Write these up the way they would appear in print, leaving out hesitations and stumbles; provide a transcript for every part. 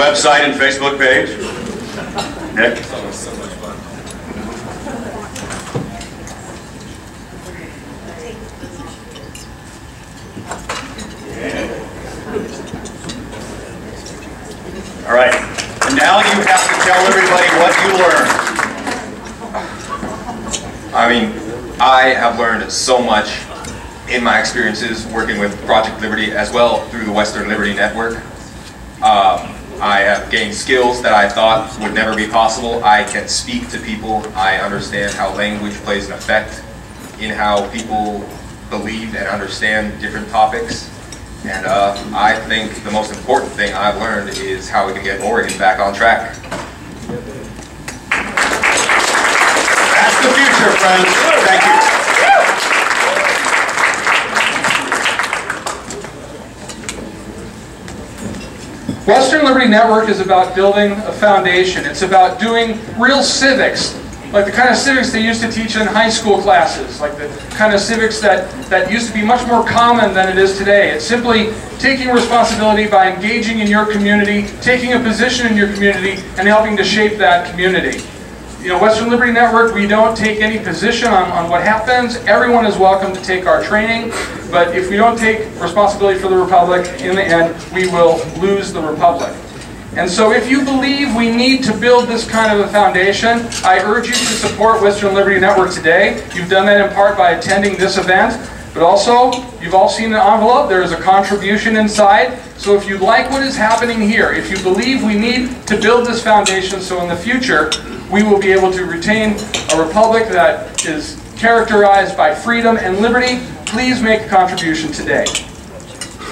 website and Facebook page. Nick? It's always so much fun. All right. And now you have to tell everybody what you learned. I mean, I have learned so much in my experiences working with Project Liberty as well through the Western Liberty Network. I have gained skills that I thought would never be possible. I can speak to people. I understand how language plays an effect in how people believe and understand different topics. And I think the most important thing I've learned is how we can get Oregon back on track. That's the future, friends. Thank you. Western Liberty Network is about building a foundation. It's about doing real civics, like the kind of civics they used to teach in high school classes, like the kind of civics that used to be much more common than it is today. It's simply taking responsibility by engaging in your community, taking a position in your community, and helping to shape that community. You know, Western Liberty Network, we don't take any position on what happens. Everyone is welcome to take our training, but if we don't take responsibility for the Republic, in the end, we will lose the Republic. And so if you believe we need to build this kind of a foundation, I urge you to support Western Liberty Network today. You've done that in part by attending this event, but also, you've all seen an envelope. There is a contribution inside. So if you like what is happening here, if you believe we need to build this foundation so in the future, we will be able to retain a republic that is characterized by freedom and liberty, please make a contribution today.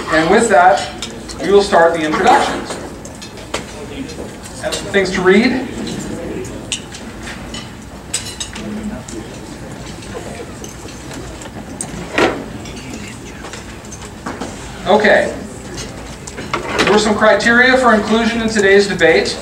And with that, we will start the introductions. Have some things to read. Okay. There were some criteria for inclusion in today's debate.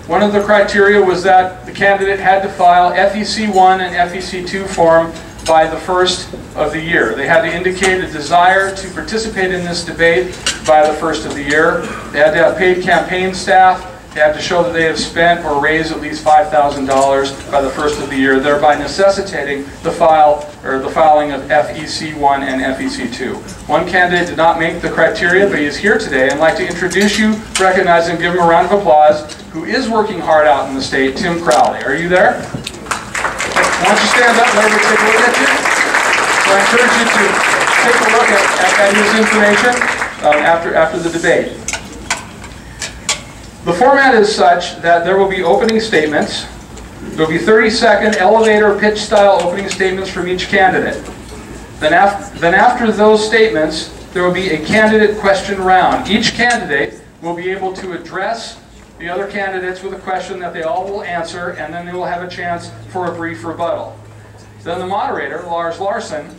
One of the criteria was that the candidate had to file FEC1 and FEC2 form by the 1st of the year. They had to indicate a desire to participate in this debate by the 1st of the year. They had to have paid campaign staff. They had to show that they have spent or raised at least $5,000 by the 1st of the year, thereby necessitating the filing of FEC1 and FEC2. One candidate did not make the criteria, but he is here today. I'd like to introduce you, recognize and give him a round of applause, who is working hard out in the state, Tim Crowley. Are you there? Why don't you stand up and let me take a look at you? So I encourage you to take a look at his information after the debate. The format is such that there will be opening statements. There will be 30-second elevator pitch style opening statements from each candidate. Then after those statements, there will be a candidate question round. Each candidate will be able to address the other candidates with a question that they all will answer, and then they will have a chance for a brief rebuttal. Then the moderator, Lars Larson,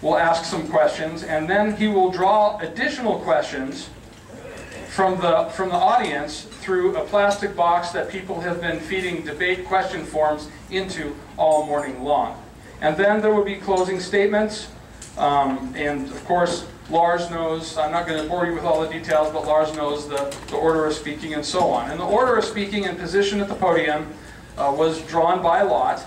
will ask some questions, and then he will draw additional questions from the audience through a plastic box that people have been feeding debate question forms into all morning long. And then there will be closing statements, and of course Lars knows, I'm not going to bore you with all the details, but Lars knows the order of speaking and so on. And the order of speaking and position at the podium was drawn by lot.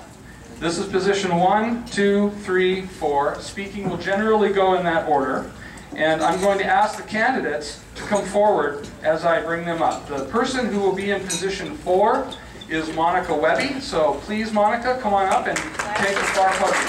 This is position 1, 2, 3, 4. Speaking will generally go in that order. And I'm going to ask the candidates to come forward as I bring them up. The person who will be in position 4 is Monica Wehby. So please, Monica, come on up and take the far podium.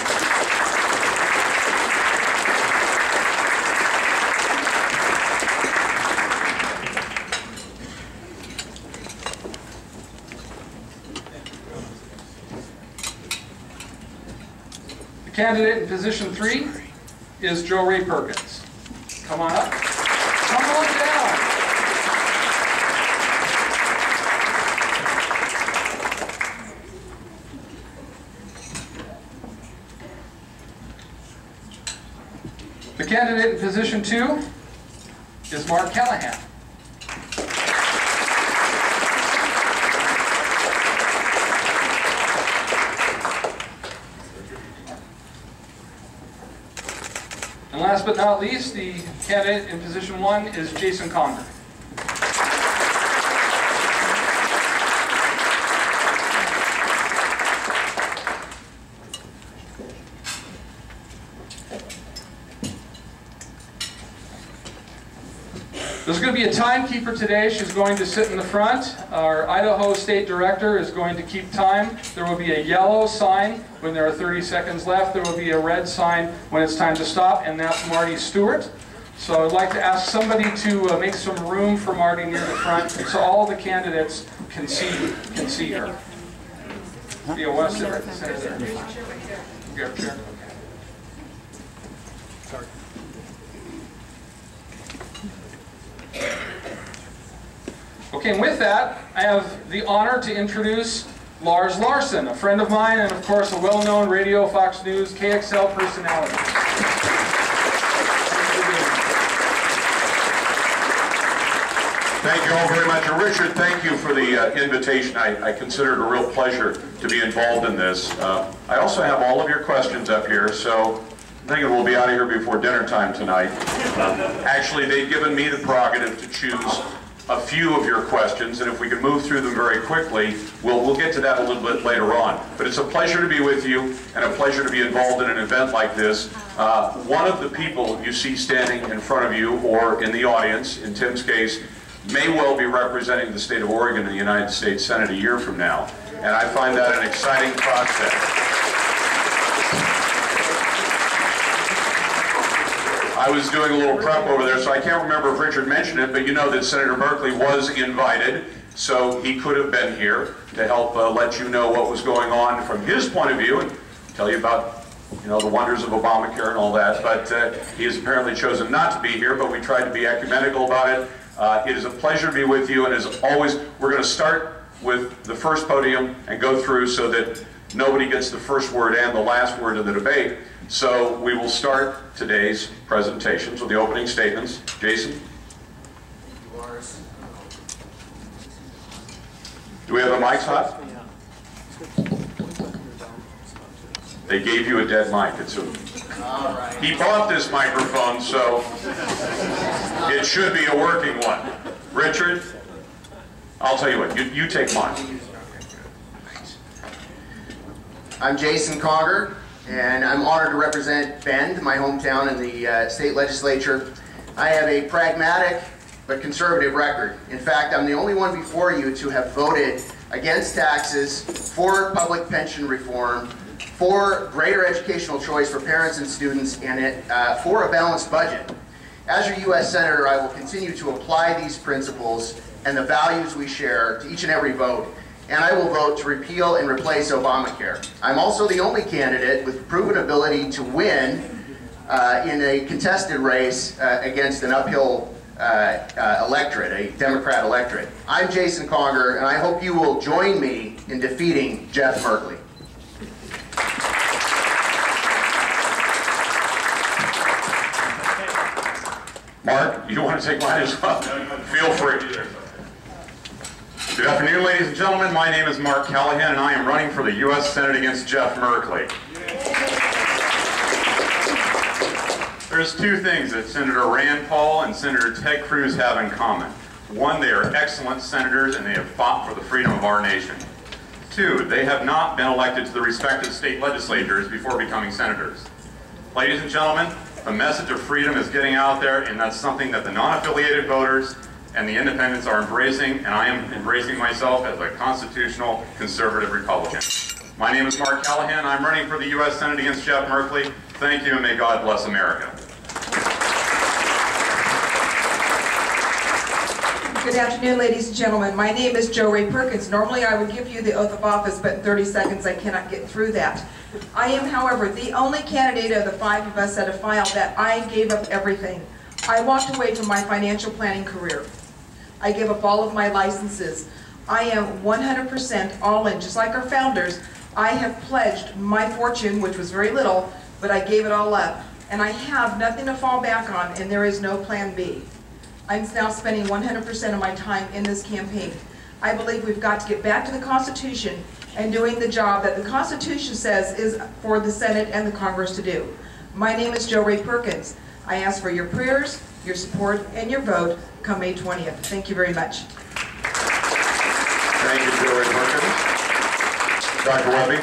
The candidate in position 3 is Joe Ray Perkins. Come on up. Come on down. The candidate in position 2 is Mark Callahan. And last but not least, the candidate in position 1 is Jason Conger. going to be a timekeeper today. She's going to sit in the front. Our Idaho State Director is going to keep time. There will be a yellow sign when there are 30 seconds left. There will be a red sign when it's time to stop, and that's Marty Stewart. So I'd like to ask somebody to make some room for Marty near the front so all the candidates can see her. You want to sit right in the center there? Grab a chair. Sorry. Okay, and with that, I have the honor to introduce Lars Larson, a friend of mine and of course a well-known radio, Fox News, KXL personality. Thank you all very much. And Richard, thank you for the invitation. I consider it a real pleasure to be involved in this. I also have all of your questions up here, so I'm thinking we'll be out of here before dinner time tonight. Actually, they've given me the prerogative to choose a few of your questions, and if we can move through them very quickly, we'll get to that a little bit later on. But it's a pleasure to be with you and a pleasure to be involved in an event like this. One of the people you see standing in front of you or in the audience, in Tim's case, may well be representing the state of Oregon in the United States Senate a year from now. And I find that an exciting prospect. I was doing a little prep over there, so I can't remember if Richard mentioned it, but you know that Senator Merkley was invited, so he could have been here to help let you know what was going on from his point of view and tell you about, you know, the wonders of Obamacare and all that. But he has apparently chosen not to be here, but we tried to be ecumenical about it. It is a pleasure to be with you, and as always, we're going to start with the first podium and go through so that nobody gets the first word and the last word of the debate. So we will start today's presentations with the opening statements. Jason? Do we have the mics hot? They gave you a dead mic. He bought this microphone, so it should be a working one. Richard, I'll tell you what, you take mine. I'm Jason Conger, and I'm honored to represent Bend, my hometown, in the state legislature. I have a pragmatic but conservative record. In fact, I'm the only one before you to have voted against taxes, for public pension reform, for greater educational choice for parents and students, and for a balanced budget. As your U.S. Senator, I will continue to apply these principles and the values we share to each and every vote, and I will vote to repeal and replace Obamacare. I'm also the only candidate with proven ability to win in a contested race against an uphill electorate, a Democrat electorate. I'm Jason Conger, and I hope you will join me in defeating Jeff Merkley. Mark, you want to take mine as well? Feel free. Good afternoon, ladies and gentlemen. My name is Mark Callahan, and I am running for the U.S. Senate against Jeff Merkley. There's two things that Senator Rand Paul and Senator Ted Cruz have in common. One, they are excellent senators, and they have fought for the freedom of our nation. Two, they have not been elected to the respective state legislatures before becoming senators. Ladies and gentlemen, the message of freedom is getting out there, and that's something that the non-affiliated voters and the independents are embracing, and I am embracing myself as a constitutional conservative Republican. My name is Mark Callahan. I'm running for the U.S. Senate against Jeff Merkley. Thank you, and may God bless America. Good afternoon, ladies and gentlemen. My name is Jo Ray Perkins. Normally I would give you the oath of office, but in 30 seconds I cannot get through that. I am, however, the only candidate of the five of us that have filed that I gave up everything. I walked away from my financial planning career. I gave up all of my licenses. I am 100% all in, just like our founders. I have pledged my fortune, which was very little, but I gave it all up. And I have nothing to fall back on, and there is no plan B. I'm now spending 100% of my time in this campaign. I believe we've got to get back to the Constitution and doing the job that the Constitution says is for the Senate and the Congress to do. My name is Jo Ray Perkins. I ask for your prayers, your support, and your vote come May 20th. Thank you very much. Thank you, Jo Ray Perkins. Dr. Wehby.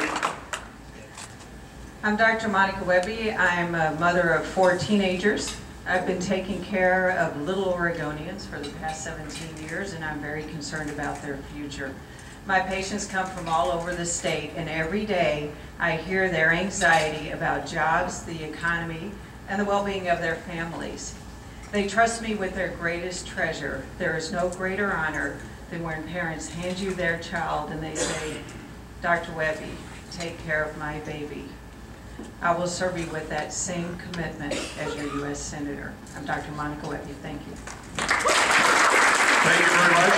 I'm Dr. Monica Wehby. I'm a mother of 4 teenagers. I've been taking care of little Oregonians for the past 17 years, and I'm very concerned about their future. My patients come from all over the state, and every day I hear their anxiety about jobs, the economy, and the well-being of their families. They trust me with their greatest treasure. There is no greater honor than when parents hand you their child and they say, Dr. Wehby, take care of my baby. I will serve you with that same commitment as your U.S. Senator. I'm Dr. Monica Wehby. Thank you. Thank you very much.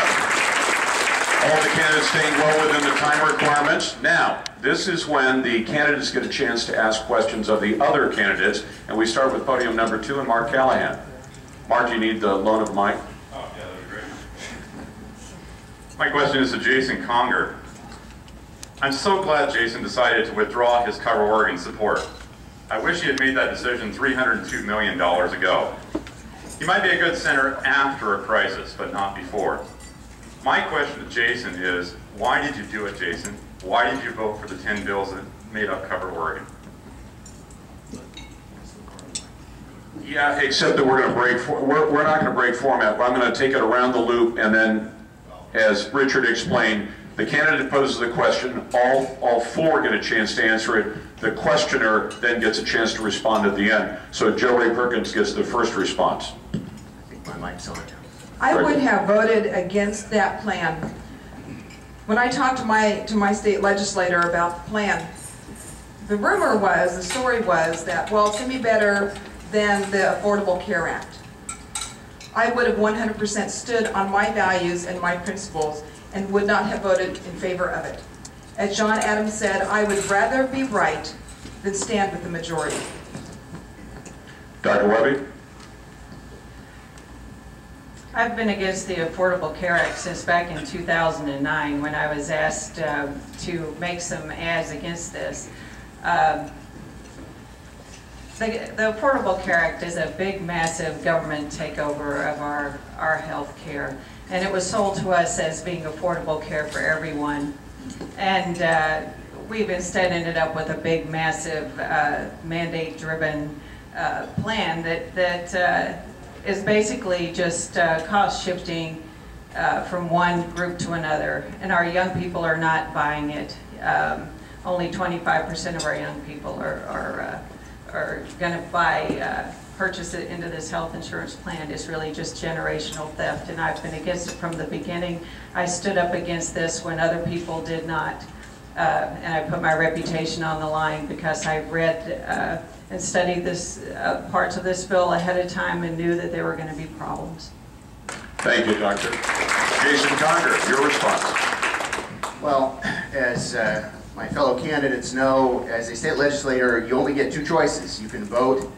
All the candidates staying well within the time requirements. Now, this is when the candidates get a chance to ask questions of the other candidates, and we start with podium number 2 and Mark Callahan. Mark, you need the loan of mic. Oh, yeah, that'd be great. My question is to Jason Conger. I'm so glad Jason decided to withdraw his Cover Oregon support. I wish he had made that decision $302 million ago. He might be a good senator after a crisis, but not before. My question to Jason is, why did you do it, Jason? Why did you vote for the 10 bills that made up Cover Oregon? Yeah, except that we're going to break, we're not going to break format. I'm going to take it around the loop, and then, as Richard explained, the candidate poses a question, all 4 get a chance to answer it. The questioner then gets a chance to respond at the end. So Joe Ray Perkins gets the first response. I think my mic's on. I would have voted against that plan. When I talked to my state legislator about the plan, the story was that, well, it's going to be better than the Affordable Care Act. I would have 100% stood on my values and my principles and would not have voted in favor of it. As John Adams said, I would rather be right than stand with the majority. Dr. Wehby? I've been against the Affordable Care Act since back in 2009 when I was asked to make some ads against this. The Affordable Care Act is a big, massive government takeover of our health care. And it was sold to us as being affordable care for everyone. And we've instead ended up with a big, massive, mandate-driven plan that is basically just cost shifting from one group to another. And our young people are not buying it. Only 25% of our young people are going to purchase it into this health insurance plan. Is really just generational theft, and I've been against it from the beginning. I stood up against this when other people did not, and I put my reputation on the line because I read and studied this parts of this bill ahead of time and knew that there were going to be problems. Thank you, Doctor. Jason Conger, your response. Well, as my fellow candidates know, as a state legislator, you only get 2 choices. You can vote,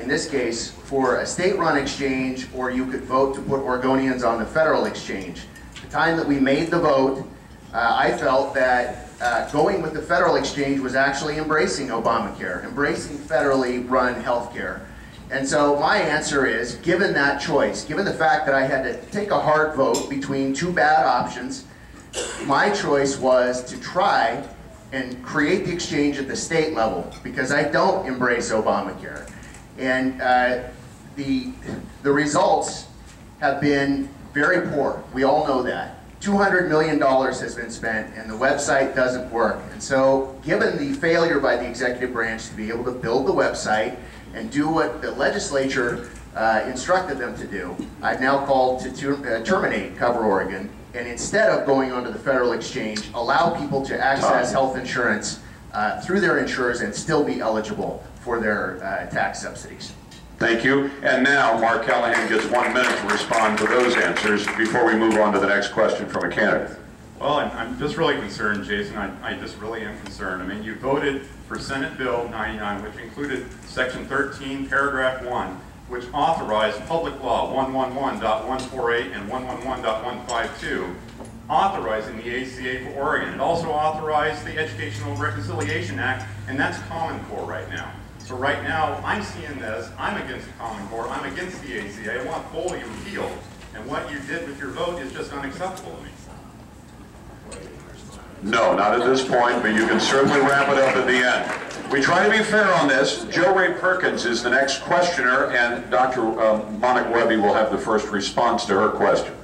in this case, for a state-run exchange, or you could vote to put Oregonians on the federal exchange. The time that we made the vote, I felt that going with the federal exchange was actually embracing Obamacare, embracing federally run health care. And so my answer is, given that choice, given the fact that I had to take a hard vote between 2 bad options, my choice was to try and create the exchange at the state level, because I don't embrace Obamacare. And the results have been very poor. We all know that. $200 million has been spent and the website doesn't work. And so given the failure by the executive branch to be able to build the website and do what the legislature instructed them to do, I've now called to terminate Cover Oregon, and instead of going onto the federal exchange, allow people to access health insurance through their insurers and still be eligible for their tax subsidies. Thank you. And now Mark Callahan gets 1 minute to respond to those answers before we move on to the next question from a candidate. Well, I'm just really concerned, Jason. I just really am concerned. I mean, you voted for Senate Bill 99, which included Section 13, Paragraph 1, which authorized Public Law 111.148 and 111.152, authorizing the ACA for Oregon. It also authorized the Educational Reconciliation Act, and that's Common Core right now. So right now, I'm seeing this, I'm against the Common Core, I'm against the ACA, I want fully repealed. And what you did with your vote is just unacceptable to me. No, not at this point, but you can certainly wrap it up at the end. We try to be fair on this. Jo Ray Perkins is the next questioner, and Dr. Monica Wehby will have the first response to her question.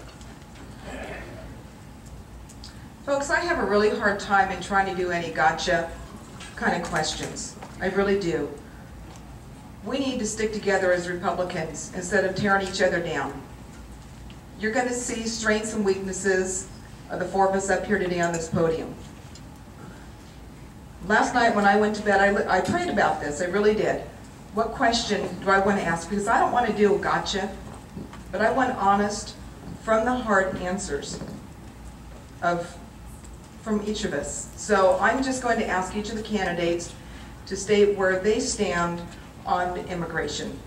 Folks, I have a really hard time in trying to do any gotcha kind of questions. I really do. We need to stick together as Republicans instead of tearing each other down. You're going to see strengths and weaknesses of the four of us up here today on this podium. Last night when I went to bed, I prayed about this. I really did. What question do I want to ask? Because I don't want to do a gotcha, but I want honest, from the heart answers from each of us. So I'm just going to ask each of the candidates to state where they stand on immigration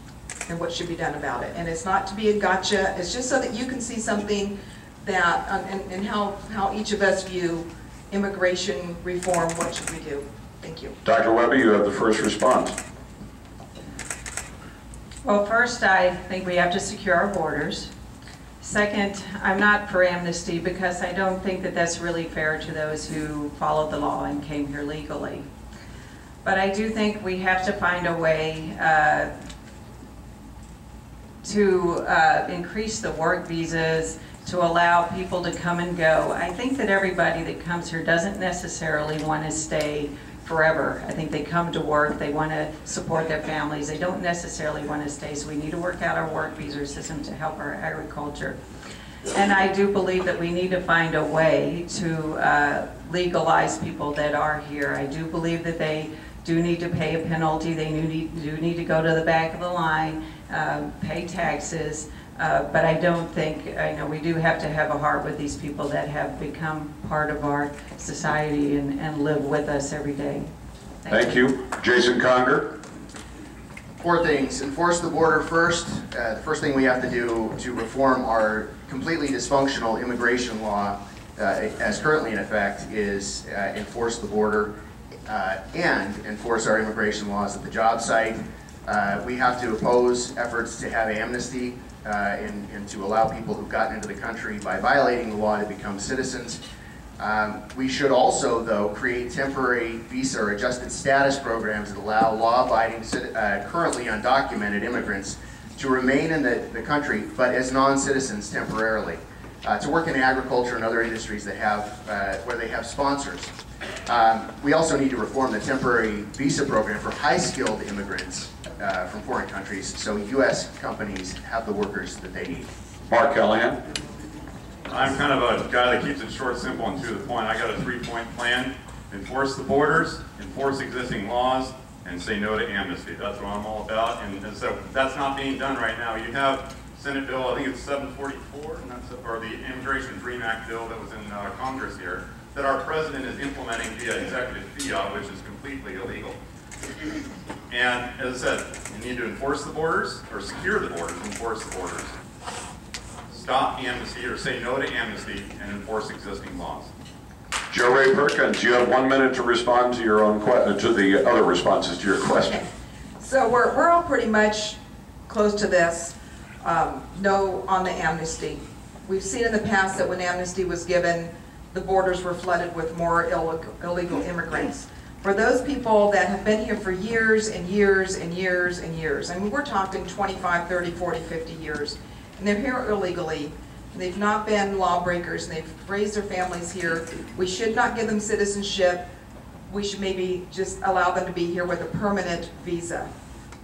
and what should be done about it. And it's not to be a gotcha, it's just so that you can see something that, and how each of us view immigration reform, what should we do? Thank you. Dr. Wehby, you have the first response. Well, first, I think we have to secure our borders. Second, I'm not for amnesty because I don't think that that's really fair to those who followed the law and came here legally. But I do think we have to find a way to increase the work visas, to allow people to come and go. I think that everybody that comes here doesn't necessarily want to stay forever. I think they come to work, they want to support their families, they don't necessarily want to stay, so we need to work out our work visa system to help our agriculture. And I do believe that we need to find a way to legalize people that are here. I do believe that they do need to pay a penalty, they do need to go to the back of the line, pay taxes, but I don't think, we do have to have a heart with these people that have become part of our society and live with us every day. Thank you. Jason Conger. Four things. Enforce the border first. The first thing we have to do to reform our completely dysfunctional immigration law as currently in effect is enforce the border and enforce our immigration laws at the job site. We have to oppose efforts to have amnesty and to allow people who've gotten into the country by violating the law to become citizens. We should also, though, create temporary visa or adjusted status programs that allow law-abiding, currently undocumented immigrants to remain in the country, but as non-citizens temporarily, to work in agriculture and other industries that have, where they have sponsors. We also need to reform the temporary visa program for high-skilled immigrants from foreign countries, so U.S. companies have the workers that they need. Mark Callahan. I'm kind of a guy that keeps it short, simple, and to the point. I got a three-point plan. Enforce the borders, enforce existing laws, and say no to amnesty. That's what I'm all about, and so that's not being done right now. You have Senate Bill, I think it's 744, and that's, or the Immigration Dream Act bill that was in Congress here, that our president is implementing via executive fiat, which is completely illegal. And as I said, you need to enforce the borders, or secure the borders, enforce the borders. Stop amnesty, or say no to amnesty, and enforce existing laws. Jo Ray Perkins, you have 1 minute to respond to your own to the other responses to your question. So we're all pretty much close to this. No on the amnesty. We've seen in the past that when amnesty was given, the borders were flooded with more illegal immigrants. For those people that have been here for years and years and years and years, I mean, we're talking 25, 30, 40, 50 years, and they're here illegally, and they've not been lawbreakers, and they've raised their families here. We should not give them citizenship. We should maybe just allow them to be here with a permanent visa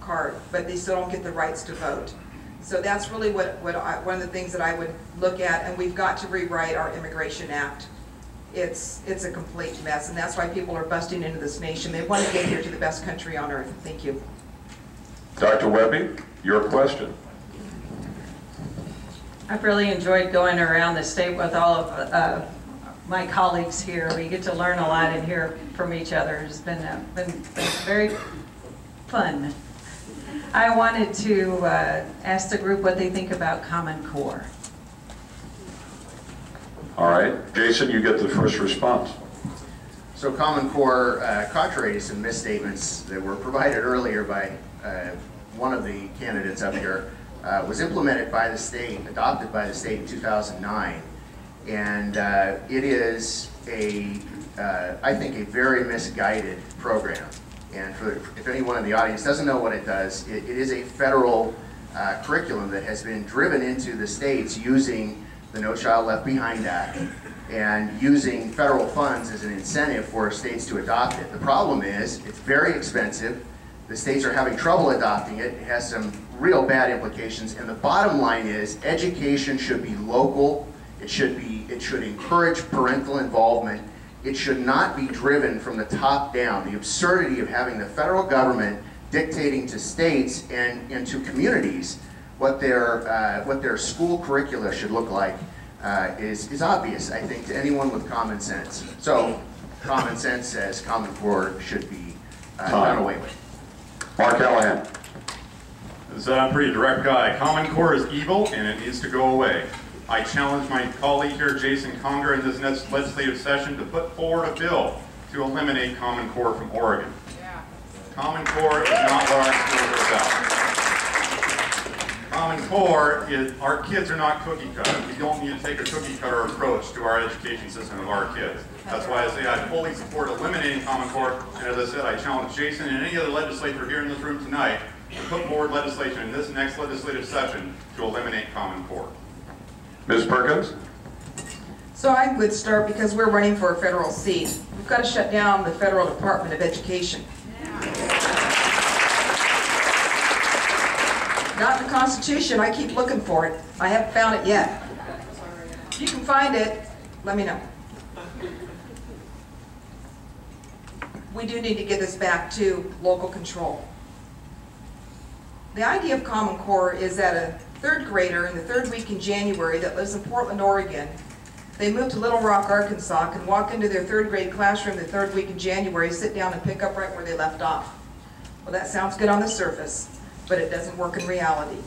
card, but they still don't get the rights to vote. So that's really one of the things that I would look at, and we've got to rewrite our Immigration Act. It's a complete mess, and that's why people are busting into this nation. They want to get here to the best country on earth. Thank you. Dr. Wehby, your question. I've really enjoyed going around the state with all of my colleagues here. We get to learn a lot and hear from each other. It's been very fun. I wanted to ask the group what they think about Common Core. All right, Jason, you get the first response. So Common Core, contrary to some misstatements that were provided earlier by one of the candidates up here, was implemented by the state, adopted by the state in 2009. And it is I think, a very misguided program. And if anyone in the audience doesn't know what it does, it is a federal curriculum that has been driven into the states using the No Child Left Behind Act and using federal funds as an incentive for states to adopt it. The problem is it's very expensive. The states are having trouble adopting it. It has some real bad implications. And the bottom line is education should be local. It should encourage parental involvement. It should not be driven from the top down. The absurdity of having the federal government dictating to states and to communities what their school curricula should look like is obvious, I think, to anyone with common sense. So, common sense says Common Core should be done away with. Mark Callahan. I'm a pretty direct guy. Common Core is evil and it needs to go away. I challenge my colleague here, Jason Conger, in this next legislative session to put forward a bill to eliminate Common Core from Oregon. Yeah. Common Core is not what our schools are about. Common Core is, our kids are not cookie cutter. We don't need to take a cookie cutter approach to our education system of our kids. That's why I say I fully support eliminating Common Core, and as I said, I challenge Jason and any other legislator here in this room tonight to put forward legislation in this next legislative session to eliminate Common Core. Ms. Perkins? So I would start because we're running for a federal seat. We've got to shut down the Federal Department of Education. Not in the Constitution. I keep looking for it. I haven't found it yet. If you can find it, let me know. We do need to get this back to local control. The idea of Common Core is that a third grader in the third week in January that lives in Portland, Oregon, they move to Little Rock, Arkansas, can walk into their third grade classroom the third week in January, sit down and pick up right where they left off. Well, that sounds good on the surface, but it doesn't work in reality.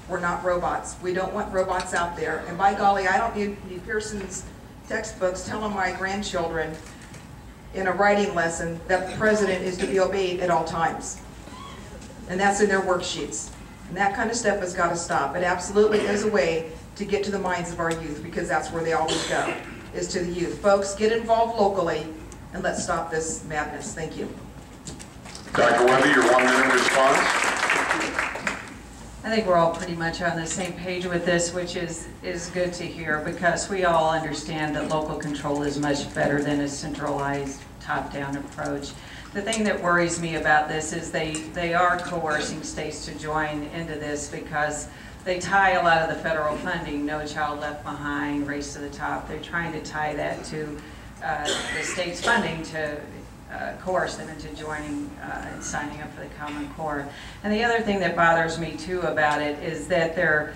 We're not robots. We don't want robots out there. And by golly, I don't need Pearson's textbooks telling my grandchildren in a writing lesson that the president is to be obeyed at all times. And that's in their worksheets. And that kind of stuff has got to stop. It absolutely is a way to get to the minds of our youth, because that's where they always go, is to the youth. Folks, get involved locally, and let's stop this madness. Thank you. Dr. Wehby, your 1 minute response. I think we're all pretty much on the same page with this, which is good to hear, because we all understand that local control is much better than a centralized top-down approach. The thing that worries me about this is they are coercing states to join into this, because they tie a lot of the federal funding, No Child Left Behind, Race to the Top, they're trying to tie that to the state's funding to coerce them into joining and signing up for the Common Core. And the other thing that bothers me too about it is that they're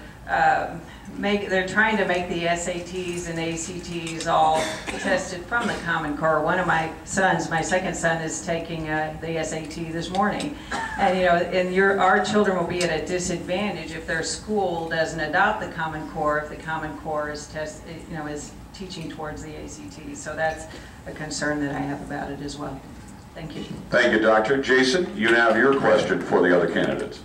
trying to make the SATs and ACTs all tested from the Common Core. One of my sons, my second son, is taking the SAT this morning, and our children will be at a disadvantage if their school doesn't adopt the Common Core, if the Common Core is is teaching towards the ACT. So that's a concern that I have about it as well. Thank you. Thank you, Doctor. Jason, you now have your question for the other candidates.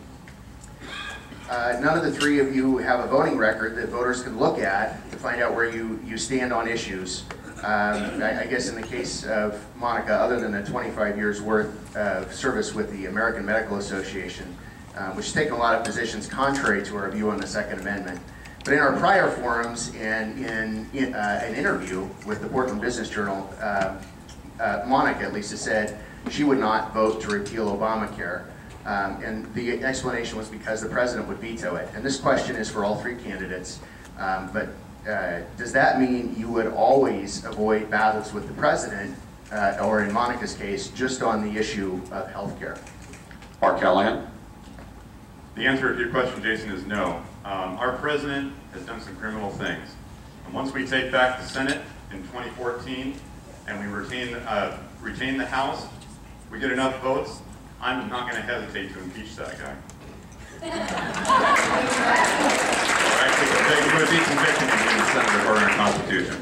None of the three of you have a voting record that voters can look at to find out where you stand on issues. I guess in the case of Monica, other than the 25 years worth of service with the American Medical Association, which has taken a lot of positions contrary to our view on the Second Amendment. But in our prior forums and in an interview with the Portland Business Journal, Monica at least has said she would not vote to repeal Obamacare. And the explanation was because the president would veto it. And this question is for all three candidates. But does that mean you would always avoid battles with the president, or in Monica's case, just on the issue of health care? Mark Callahan. The answer to your question, Jason, is no. Our president has done some criminal things. And once we take back the Senate in 2014 and we retain the House, we get enough votes, I'm not going to hesitate to impeach that guy. There would be conviction in the Senate or in our Constitution.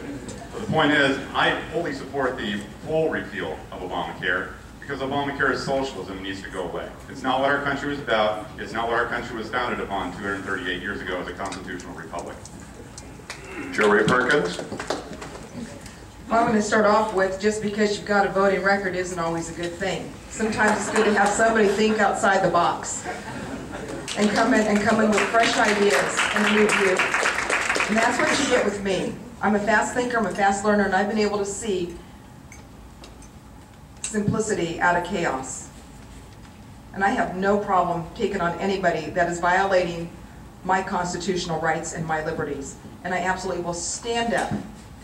But the point is, I fully support the full repeal of Obamacare, because Obamacare is socialism and needs to go away. It's not what our country was about. It's not what our country was founded upon 238 years ago as a constitutional republic. Joey Perkins. Well, I'm going to start off with, just because you've got a voting record isn't always a good thing. Sometimes it's good to have somebody think outside the box and come in with fresh ideas and a new view. And that's what you get with me. I'm a fast thinker, I'm a fast learner, and I've been able to see simplicity out of chaos. And I have no problem taking on anybody that is violating my constitutional rights and my liberties. And I absolutely will stand up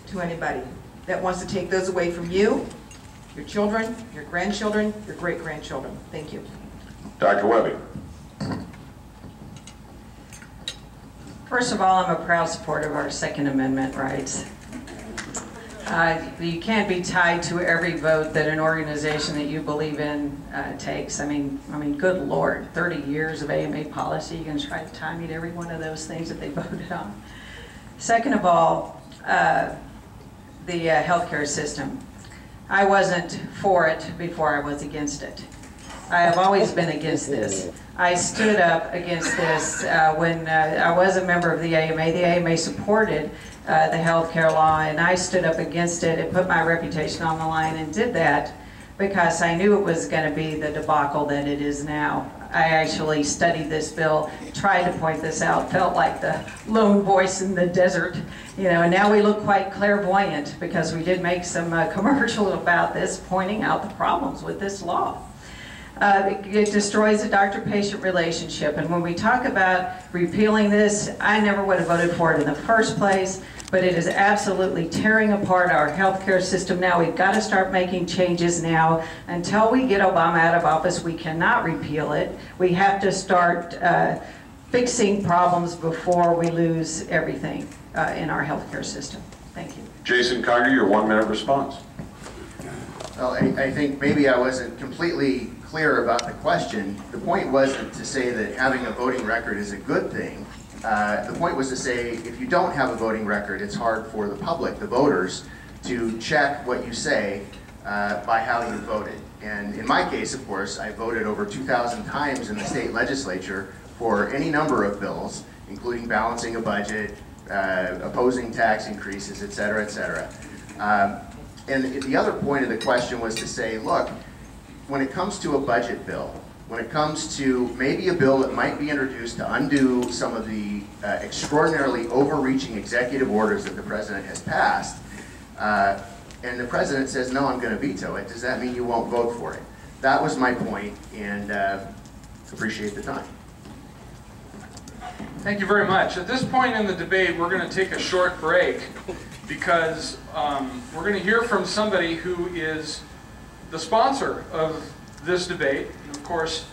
to anybody that wants to take those away from you, your children, your grandchildren, your great-grandchildren. Thank you. Dr. Wehby. First of all, I'm a proud supporter of our Second Amendment rights. You can't be tied to every vote that an organization that you believe in takes. I mean, good Lord, 30 years of AMA policy, you're going to try to tie me to every one of those things that they voted on. Second of all, the healthcare system. I wasn't for it before I was against it. I have always been against this. I stood up against this when I was a member of the AMA. The AMA supported the healthcare law, and I stood up against it and put my reputation on the line and did that because I knew it was going to be the debacle that it is now. I actually studied this bill, tried to point this out, felt like the lone voice in the desert, you know, and now we look quite clairvoyant because we did make some commercial about this, pointing out the problems with this law. It destroys the doctor-patient relationship, and when we talk about repealing this, I never would have voted for it in the first place, but it is absolutely tearing apart our healthcare system now. We've got to start making changes now. Until we get Obama out of office, we cannot repeal it. We have to start fixing problems before we lose everything in our healthcare system. Thank you. Jason Conger, your 1-minute response. Well, I think maybe I wasn't completely clear about the question. The point wasn't to say that having a voting record is a good thing. The point was to say if you don't have a voting record, it's hard for the public, the voters, to check what you say by how you voted. And in my case, of course, I voted over 2,000 times in the state legislature for any number of bills, including balancing a budget, opposing tax increases, et cetera, et cetera. And the other point of the question was to say, look, when it comes to a budget bill, when it comes to maybe a bill that might be introduced to undo some of the extraordinarily overreaching executive orders that the president has passed, and the president says, no, I'm going to veto it, does that mean you won't vote for it? That was my point, and appreciate the time. Thank you very much. At this point in the debate, we're going to take a short break because we're going to hear from somebody who is the sponsor of this debate, and of course,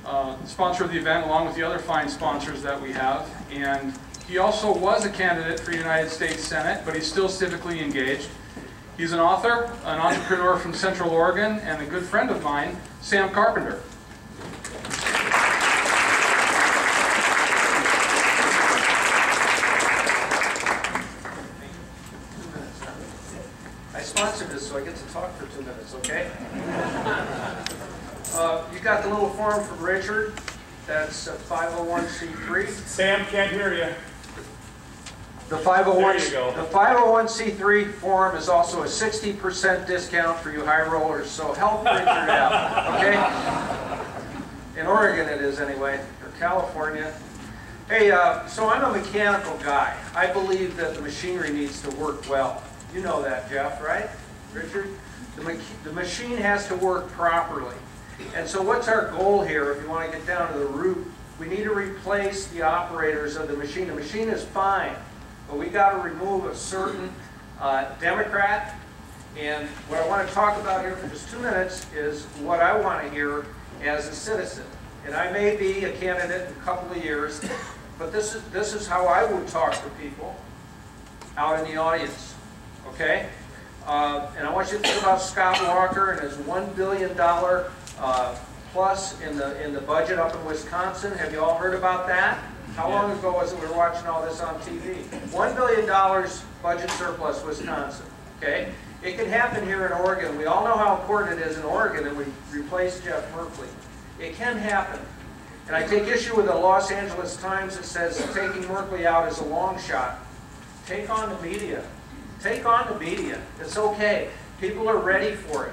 the sponsor of the event along with the other fine sponsors that we have. And he also was a candidate for United States Senate, but he's still civically engaged. He's an author, an entrepreneur from Central Oregon, and a good friend of mine, Sam Carpenter. I sponsored this, so I get to talk for 2 minutes, okay? You got the little form from Richard. That's a 501c3. Sam, can't hear you. The 501c3 form is also a 60% discount for you high rollers, so help Richard out, okay? In Oregon it is anyway, or California. Hey, so I'm a mechanical guy. I believe that the machinery needs to work well. You know that, Jeff, right? Richard? The machine has to work properly. And so what's our goal here, if you want to get down to the root? We need to replace the operators of the machine. The machine is fine, but we got to remove a certain Democrat. And what I want to talk about here for just 2 minutes is what I want to hear as a citizen. And I may be a candidate in a couple of years, but this is how I would talk to people out in the audience. Okay? And I want you to think about Scott Walker and his $1 billion plus in the budget up in Wisconsin. Have you all heard about that? How long ago was it we were watching all this on TV? $1 billion budget surplus, Wisconsin. Okay? It can happen here in Oregon. We all know how important it is in Oregon, and we replaced Jeff Merkley. It can happen. And I take issue with the Los Angeles Times that says taking Merkley out is a long shot. Take on the media. Take on the media. It's okay. People are ready for it.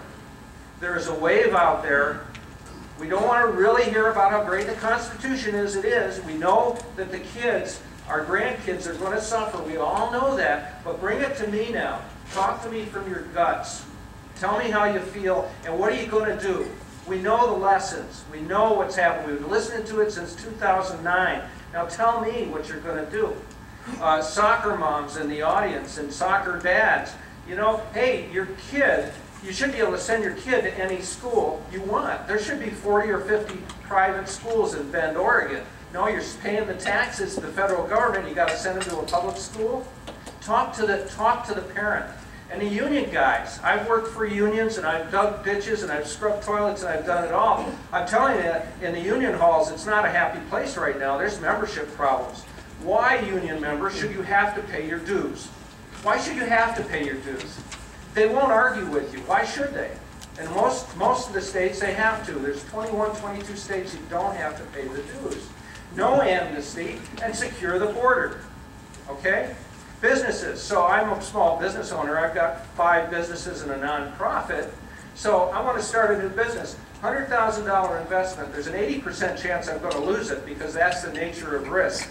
There's a wave out there. We don't want to really hear about how great the Constitution is. It is. We know that the kids, our grandkids, are going to suffer. We all know that. But bring it to me now. Talk to me from your guts. Tell me how you feel, and what are you going to do? We know the lessons. We know what's happened. We've been listening to it since 2009. Now tell me what you're going to do. Soccer moms in the audience and soccer dads, you know, hey, your kid, you should be able to send your kid to any school you want. There should be 40 or 50 private schools in Bend, Oregon. No, you're paying the taxes to the federal government. You got to send them to a public school. Talk to the parent. And the union guys. I've worked for unions, and I've dug ditches, and I've scrubbed toilets, and I've done it all. I'm telling you, in the union halls, it's not a happy place right now. There's membership problems. Why, union members, should you have to pay your dues? Why should you have to pay your dues? They won't argue with you. Why should they? In most of the states, they have to. There's 21, 22 states you don't have to pay the dues. No amnesty, and secure the border. Okay? Businesses. So I'm a small business owner. I've got 5 businesses and a nonprofit. So I want to start a new business. $100,000 investment. There's an 80% chance I'm going to lose it because that's the nature of risk.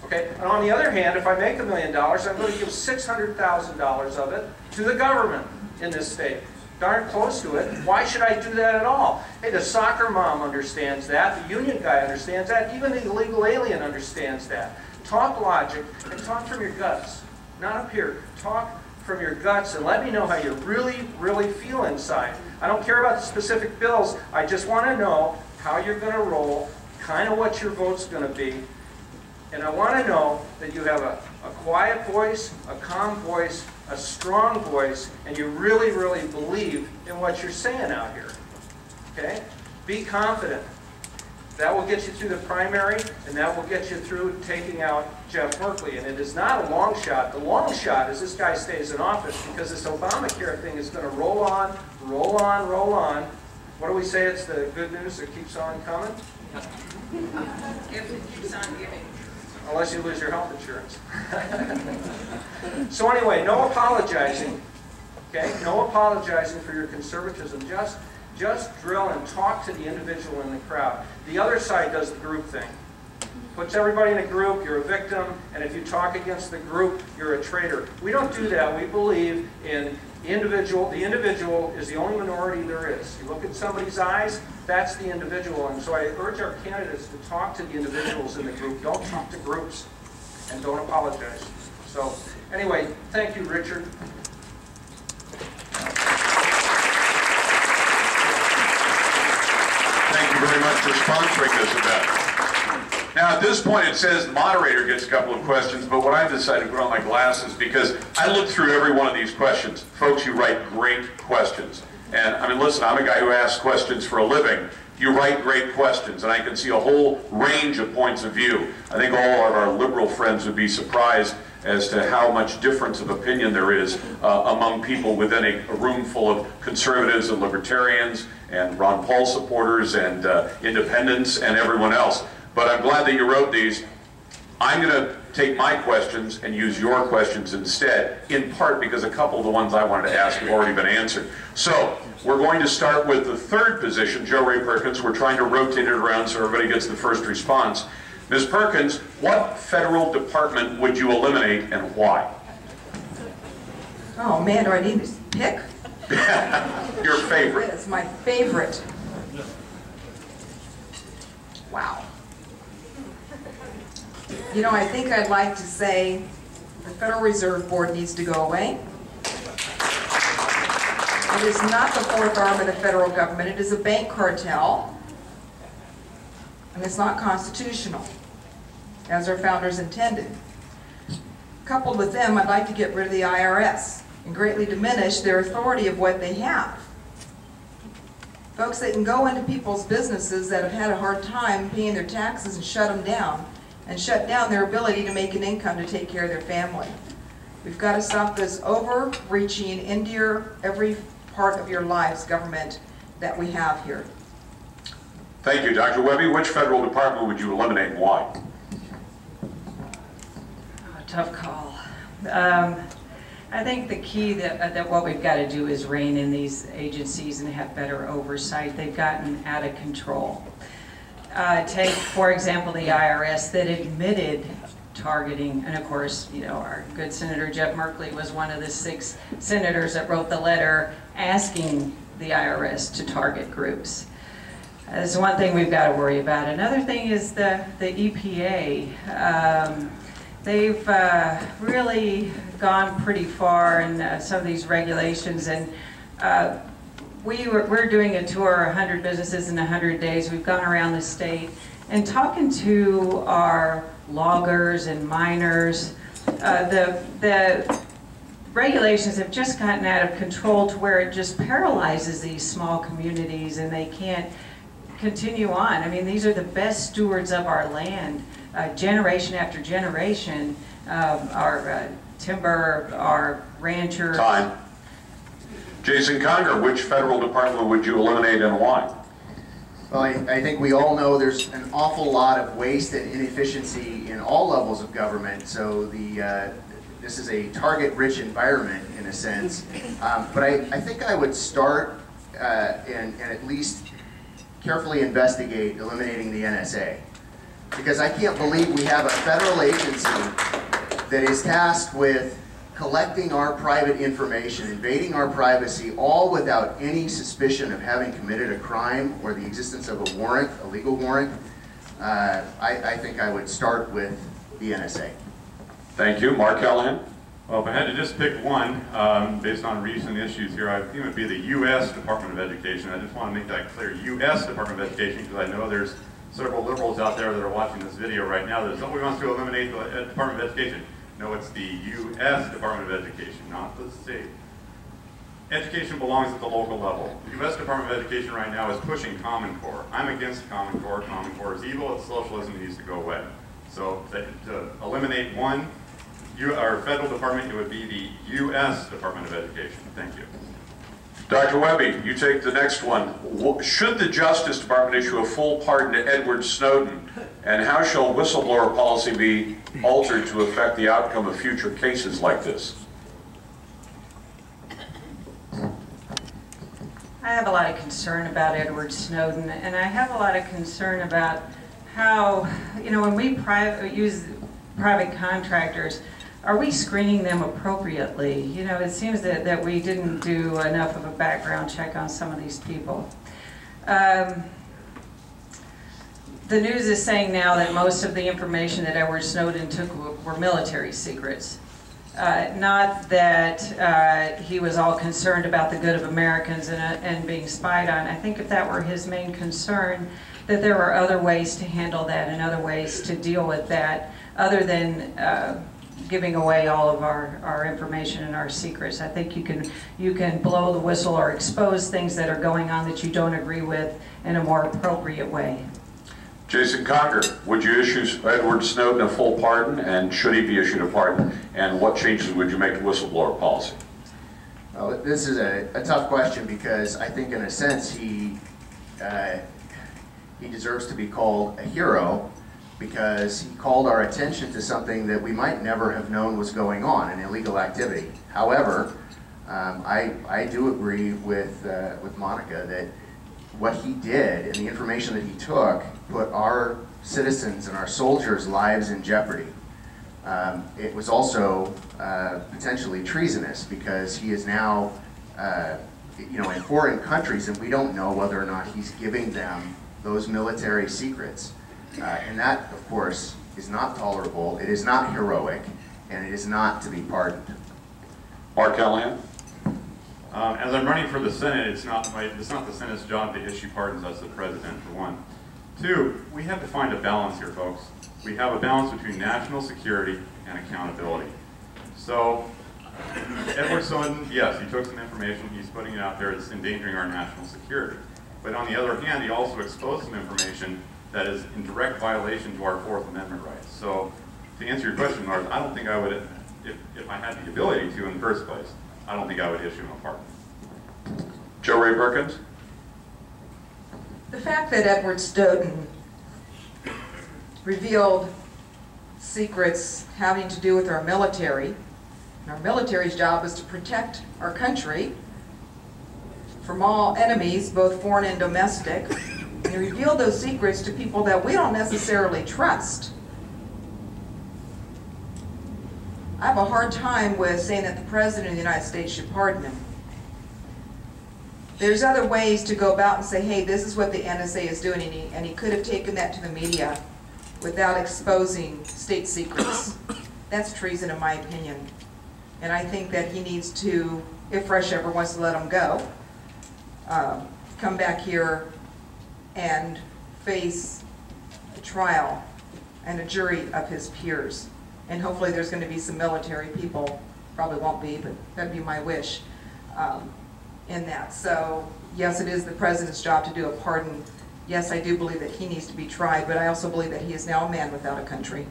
Okay? And on the other hand, if I make $1 million, I'm going to give $600,000 of it to the government in this state. Darn close to it. Why should I do that at all? Hey, the soccer mom understands that. The union guy understands that. Even the illegal alien understands that. Talk logic and talk from your guts. Not up here. Talk from your guts and let me know how you really, really feel inside. I don't care about the specific bills. I just want to know how you're going to roll, kind of what your vote's going to be. And I want to know that you have a quiet voice, a calm voice, a strong voice, and you really, really believe in what you're saying out here. Okay? Be confident. That will get you through the primary, and that will get you through taking out Jeff Merkley. And it is not a long shot. The long shot is this guy stays in office because this Obamacare thing is going to roll on, roll on, roll on. What do we say? It's the good news that keeps on coming? It keeps on giving. Unless you lose your health insurance. So anyway, no apologizing. Okay? No apologizing for your conservatism. Just drill and talk to the individual in the crowd. The other side does the group thing. Puts everybody in a group, you're a victim, and if you talk against the group, you're a traitor. We don't do that. We believe in individual. The individual is the only minority there is. You look at somebody's eyes, that's the individual. And so I urge our candidates to talk to the individuals in the group. Don't talk to groups, and don't apologize. So anyway, thank you, Richard. Thank you very much for sponsoring this event. Now, at this point, it says the moderator gets a couple of questions, but what I've decided to put on my glasses because I looked through every one of these questions. Folks, you write great questions. And, I mean, listen, I'm a guy who asks questions for a living. You write great questions, and I can see a whole range of points of view. I think all of our liberal friends would be surprised as to how much difference of opinion there is among people within a room full of conservatives and libertarians and Ron Paul supporters and independents and everyone else. But I'm glad that you wrote these. I'm going to take my questions and use your questions instead, in part because a couple of the ones I wanted to ask have already been answered. So we're going to start with the third position, Joe Ray Perkins. We're trying to rotate it around so everybody gets the first response. Ms. Perkins, what federal department would you eliminate and why? Oh man, do I need to pick? Your favorite. It's my favorite. Wow. You know, I think I'd like to say the Federal Reserve Board needs to go away. It is not the fourth arm of the federal government. It is a bank cartel. And it's not constitutional, as our founders intended. Coupled with them, I'd like to get rid of the IRS and greatly diminish their authority of what they have. Folks, they can go into people's businesses that have had a hard time paying their taxes and shut them down, and shut down their ability to make an income to take care of their family. We've got to stop this overreaching into every part of your lives government that we have here. Thank you. Dr. Wehby, which federal department would you eliminate and why? Tough call. I think the key that what we've got to do is rein in these agencies and have better oversight. They've gotten out of control. Take, for example, the IRS that admitted targeting, and of course, you know, our good Senator Jeff Merkley was one of the 6 senators that wrote the letter asking the IRS to target groups. That's one thing we've got to worry about. Another thing is the EPA. They've really gone pretty far in some of these regulations, and we're doing a tour, 100 businesses in 100 days. We've gone around the state and talking to our loggers and miners. The regulations have just gotten out of control to where it just paralyzes these small communities and they can't continue on. I mean, these are the best stewards of our land, generation after generation. Our timber, our ranchers. Time. Jason Conger, which federal department would you eliminate and why? Well, I think we all know there's an awful lot of waste and inefficiency in all levels of government, so this is a target-rich environment in a sense. But I think I would start and at least carefully investigate eliminating the NSA. Because I can't believe we have a federal agency that is tasked with collecting our private information, invading our privacy, all without any suspicion of having committed a crime or the existence of a warrant, a legal warrant. I think I would start with the NSA. Thank you. Mark Callahan? Well, if I had to just pick one, based on recent issues here, I think it would be the U.S. Department of Education. I just want to make that clear. U.S. Department of Education, because I know there's several liberals out there that are watching this video right now that somebody wants to eliminate the Department of Education. No, it's the U.S. Department of Education, not the state. Education belongs at the local level. The U.S. Department of Education right now is pushing Common Core. I'm against Common Core. Common Core is evil. It's socialism. It needs to go away. So to eliminate one, our federal department, it would be the U.S. Department of Education. Thank you. Dr. Wehby, you take the next one. Should the Justice Department issue a full pardon to Edward Snowden? And how shall whistleblower policy be altered to affect the outcome of future cases like this? I have a lot of concern about Edward Snowden, and I have a lot of concern about how, you know, when we use private contractors, are we screening them appropriately? You know, it seems that we didn't do enough of a background check on some of these people. The news is saying now that most of the information that Edward Snowden took were military secrets. Not that he was all concerned about the good of Americans and being spied on. I think if that were his main concern, that there were other ways to handle that and other ways to deal with that other than giving away all of our information and our secrets. I think you can blow the whistle or expose things that are going on that you don't agree with in a more appropriate way. Jason Conger, would you issue Edward Snowden a full pardon, and should he be issued a pardon? And what changes would you make to whistleblower policy? Well, this is a tough question because I think in a sense he deserves to be called a hero because he called our attention to something that we might never have known was going on, an illegal activity. However, I do agree with Monica that what he did and the information that he took put our citizens and our soldiers' lives in jeopardy. It was also potentially treasonous because he is now you know, in foreign countries and we don't know whether or not he's giving them those military secrets. And that, of course, is not tolerable, it is not heroic, and it is not to be pardoned. Mark Callahan? As I'm running for the Senate, it's not the Senate's job to issue pardons as the president, for one. Two, we have to find a balance here, folks. We have a balance between national security and accountability. So, Edward Snowden, yes, he took some information, he's putting it out there, it's endangering our national security. But on the other hand, he also exposed some information that is in direct violation to our Fourth Amendment rights. So, to answer your question, Mark, I don't think I would, if I had the ability to in the first place, I don't think I would issue him a pardon. Joe Ray Perkins? The fact that Edward Snowden revealed secrets having to do with our military And our military's job is to protect our country from all enemies, both foreign and domestic, and reveal those secrets to people that we don't necessarily trust. I have a hard time with saying that the President of the United States should pardon him. There's other ways to go about and say, hey, this is what the NSA is doing, and he could have taken that to the media without exposing state secrets. That's treason in my opinion. And I think that he needs to, if Rush ever wants to let him go, come back here and face a trial and a jury of his peers. And hopefully there's going to be some military people, probably won't be, but that'd be my wish in that. So yes, it is the President's job to do a pardon. Yes, I do believe that he needs to be tried, but I also believe that he is now a man without a country.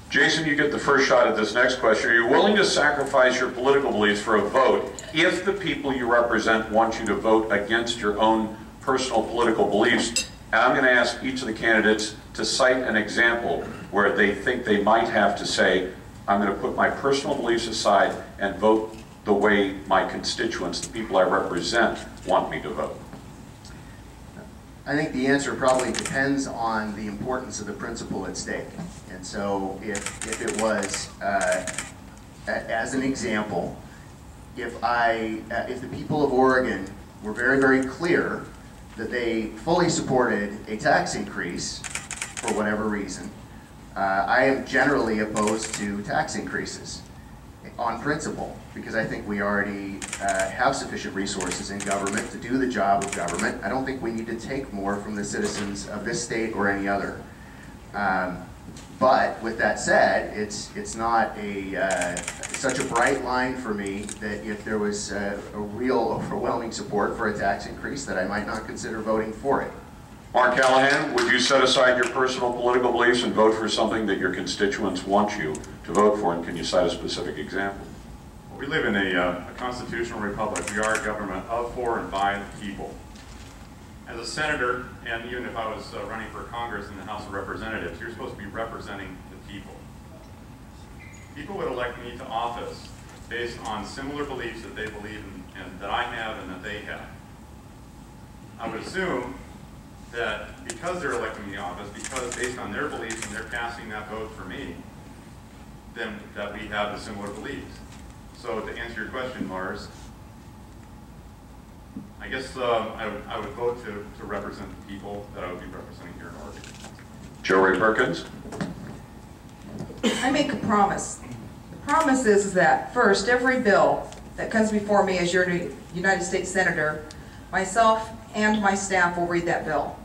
Jason, you get the first shot at this next question. Are you willing to sacrifice your political beliefs for a vote if the people you represent want you to vote against your own personal political beliefs? And I'm going to ask each of the candidates to cite an example where they think they might have to say, I'm going to put my personal beliefs aside and vote the way my constituents, the people I represent, want me to vote. I think the answer probably depends on the importance of the principle at stake. And so if it was, as an example, if the people of Oregon were very, very clear that they fully supported a tax increase for whatever reason, I am generally opposed to tax increases on principle, because I think we already have sufficient resources in government to do the job of government. I don't think we need to take more from the citizens of this state or any other. But with that said, it's not such a bright line for me that if there was a real overwhelming support for a tax increase, that I might not consider voting for it. Mark Callahan, would you set aside your personal political beliefs and vote for something that your constituents want you to vote for? And can you cite a specific example? Well, we live in a constitutional republic. We are a government of, for, and by the people. As a senator, and even if I was running for Congress in the House of Representatives, you're supposed to be representing the people. People would elect me to office based on similar beliefs that they believe in, and that I have and that they have. I would assume that because they're electing me to office, because based on their beliefs and they're casting that vote for me, then that we have the similar beliefs. So to answer your question, Mars, I guess I would vote to represent the people that I would be representing here in Oregon. Joey Perkins? I make a promise. The promise is that, first, every bill that comes before me as your United States Senator, myself and my staff will read that bill.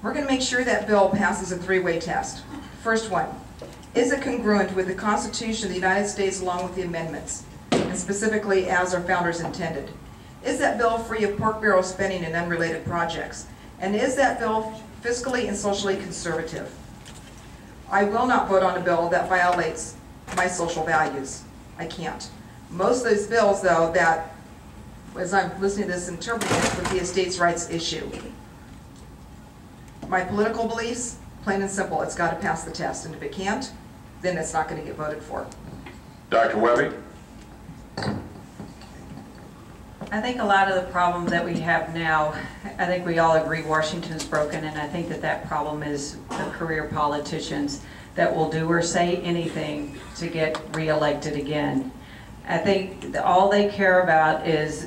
We're going to make sure that bill passes a three-way test. First one, is it congruent with the Constitution of the United States along with the amendments, and specifically as our founders intended? Is that bill free of pork barrel spending and unrelated projects? And is that bill fiscally and socially conservative? I will not vote on a bill that violates my social values. I can't. Most of those bills, though, that, as I'm listening to this interpreting it, would be a states' rights issue. My political beliefs, plain and simple, it's got to pass the test. And if it can't, then it's not going to get voted for. Dr. Wehby? I think a lot of the problem that we have now, I think we all agree Washington's broken, and I think that problem is the career politicians that will do or say anything to get reelected again. I think all they care about is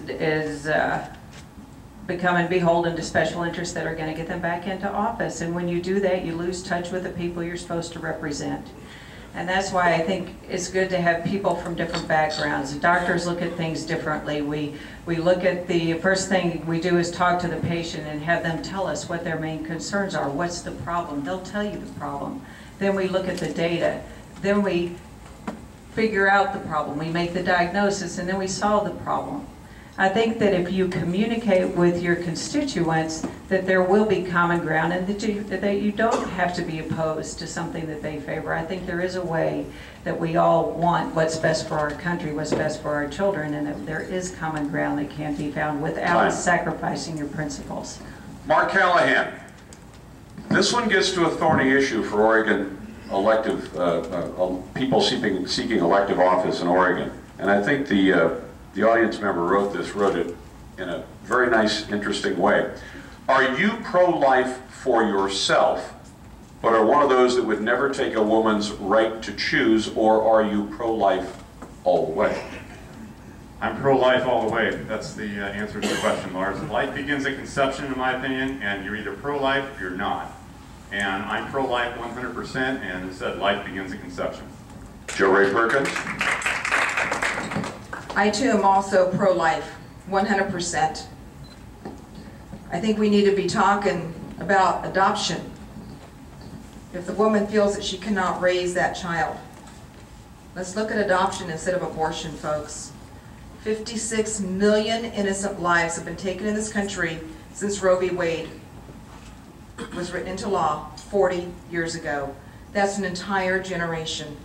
becoming beholden to special interests that are going to get them back into office. And when you do that, you lose touch with the people you're supposed to represent. And that's why I think it's good to have people from different backgrounds. Doctors look at things differently. We look at the first thing we do is talk to the patient and have them tell us what their main concerns are. What's the problem? They'll tell you the problem. Then we look at the data. Then we figure out the problem. We make the diagnosis, and then we solve the problem. I think that if you communicate with your constituents that there will be common ground and that you don't have to be opposed to something that they favor. I think there is a way that we all want what's best for our country, what's best for our children, and that there is common ground that can be found without sacrificing your principles. Mark Callahan, this one gets to a thorny issue for Oregon elective, people seeking elective office in Oregon. And I think the audience member wrote it in a very nice, interesting way. Are you pro-life for yourself, but are one of those that would never take a woman's right to choose, or are you pro-life all the way? I'm pro-life all the way. That's the answer to the question, Lars. Life begins at conception, in my opinion, and you're either pro-life or you're not. And I'm pro-life 100%, and it said life begins at conception. Jo Rae Perkins? I too am also pro-life, 100%. I think we need to be talking about adoption. If the woman feels that she cannot raise that child, let's look at adoption instead of abortion, folks. 56 million innocent lives have been taken in this country since Roe v. Wade was written into law 40 years ago. That's an entire generation.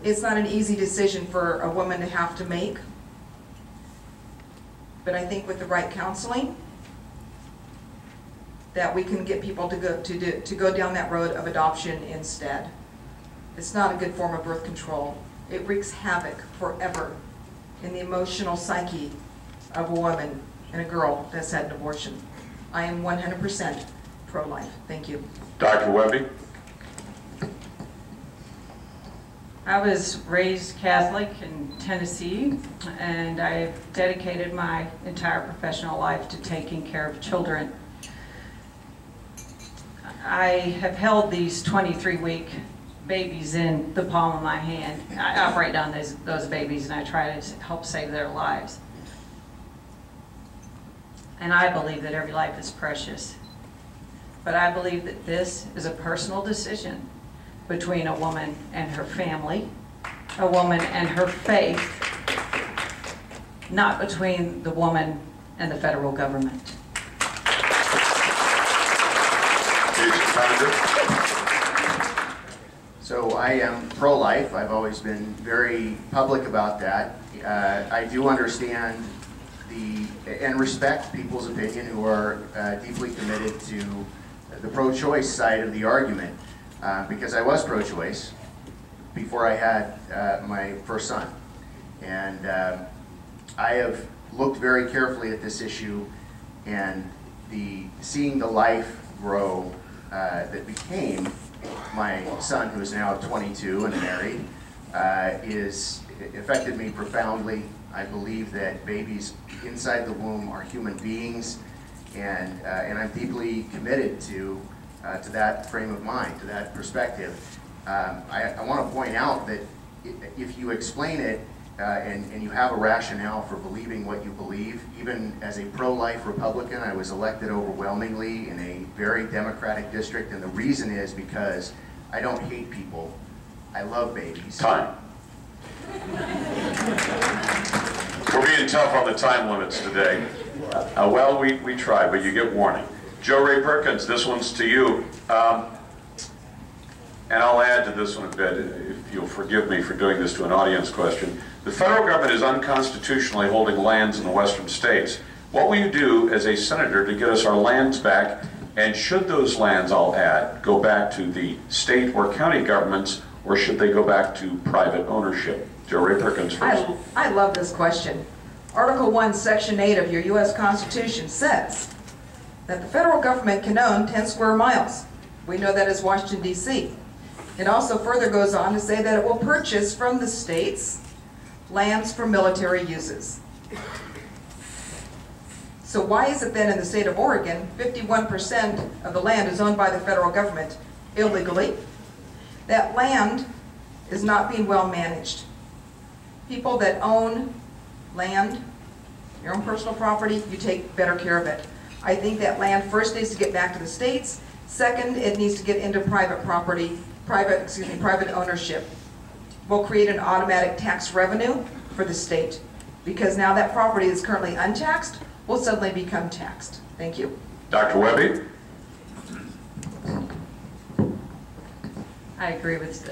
It's not an easy decision for a woman to have to make, but I think with the right counseling, that we can get people to go down that road of adoption instead. It's not a good form of birth control. It wreaks havoc forever in the emotional psyche of a woman and a girl that's had an abortion. I am 100% pro-life. Thank you. Dr. Wehby? I was raised Catholic in Tennessee, and I've dedicated my entire professional life to taking care of children. I have held these 23-week babies in the palm of my hand. I operate on those babies, and I try to help save their lives. And I believe that every life is precious. But I believe that this is a personal decision between a woman and her family, a woman and her faith, not between the woman and the federal government. So I am pro-life. I've always been very public about that. I do understand and respect people's opinion who are deeply committed to the pro-choice side of the argument, because I was pro-choice before I had my first son. And I have looked very carefully at this issue, and seeing the life grow that became my son, who is now 22 and married, affected me profoundly. I believe that babies inside the womb are human beings, and I'm deeply committed to that frame of mind, to that perspective. I want to point out that if you explain it and you have a rationale for believing what you believe, even as a pro-life Republican, I was elected overwhelmingly in a very Democratic district, and the reason is because I don't hate people. I love babies. Time. We're being tough on the time limits today. Well, we try, but you get warning. Jo Rae Perkins, this one's to you. And I'll add to this one a bit, if you'll forgive me for doing this to an audience question. The federal government is unconstitutionally holding lands in the western states. What will you do as a senator to get us our lands back? And should those lands, I'll add, go back to the state or county governments, or should they go back to private ownership? Jo Rae Perkins first. I love this question. Article 1, Section 8 of your U.S. Constitution says that the federal government can own 10 square miles. We know that as Washington, D.C. It also further goes on to say that it will purchase from the states lands for military uses. So why is it then in the state of Oregon, 51% of the land is owned by the federal government illegally? That land is not being well managed. People that own land, your own personal property, you take better care of it. I think that land first needs to get back to the states. Second, it needs to get into private property, private ownership. We'll create an automatic tax revenue for the state, because now that property is currently untaxed will suddenly become taxed. Thank you. Dr. Wehby? I agree with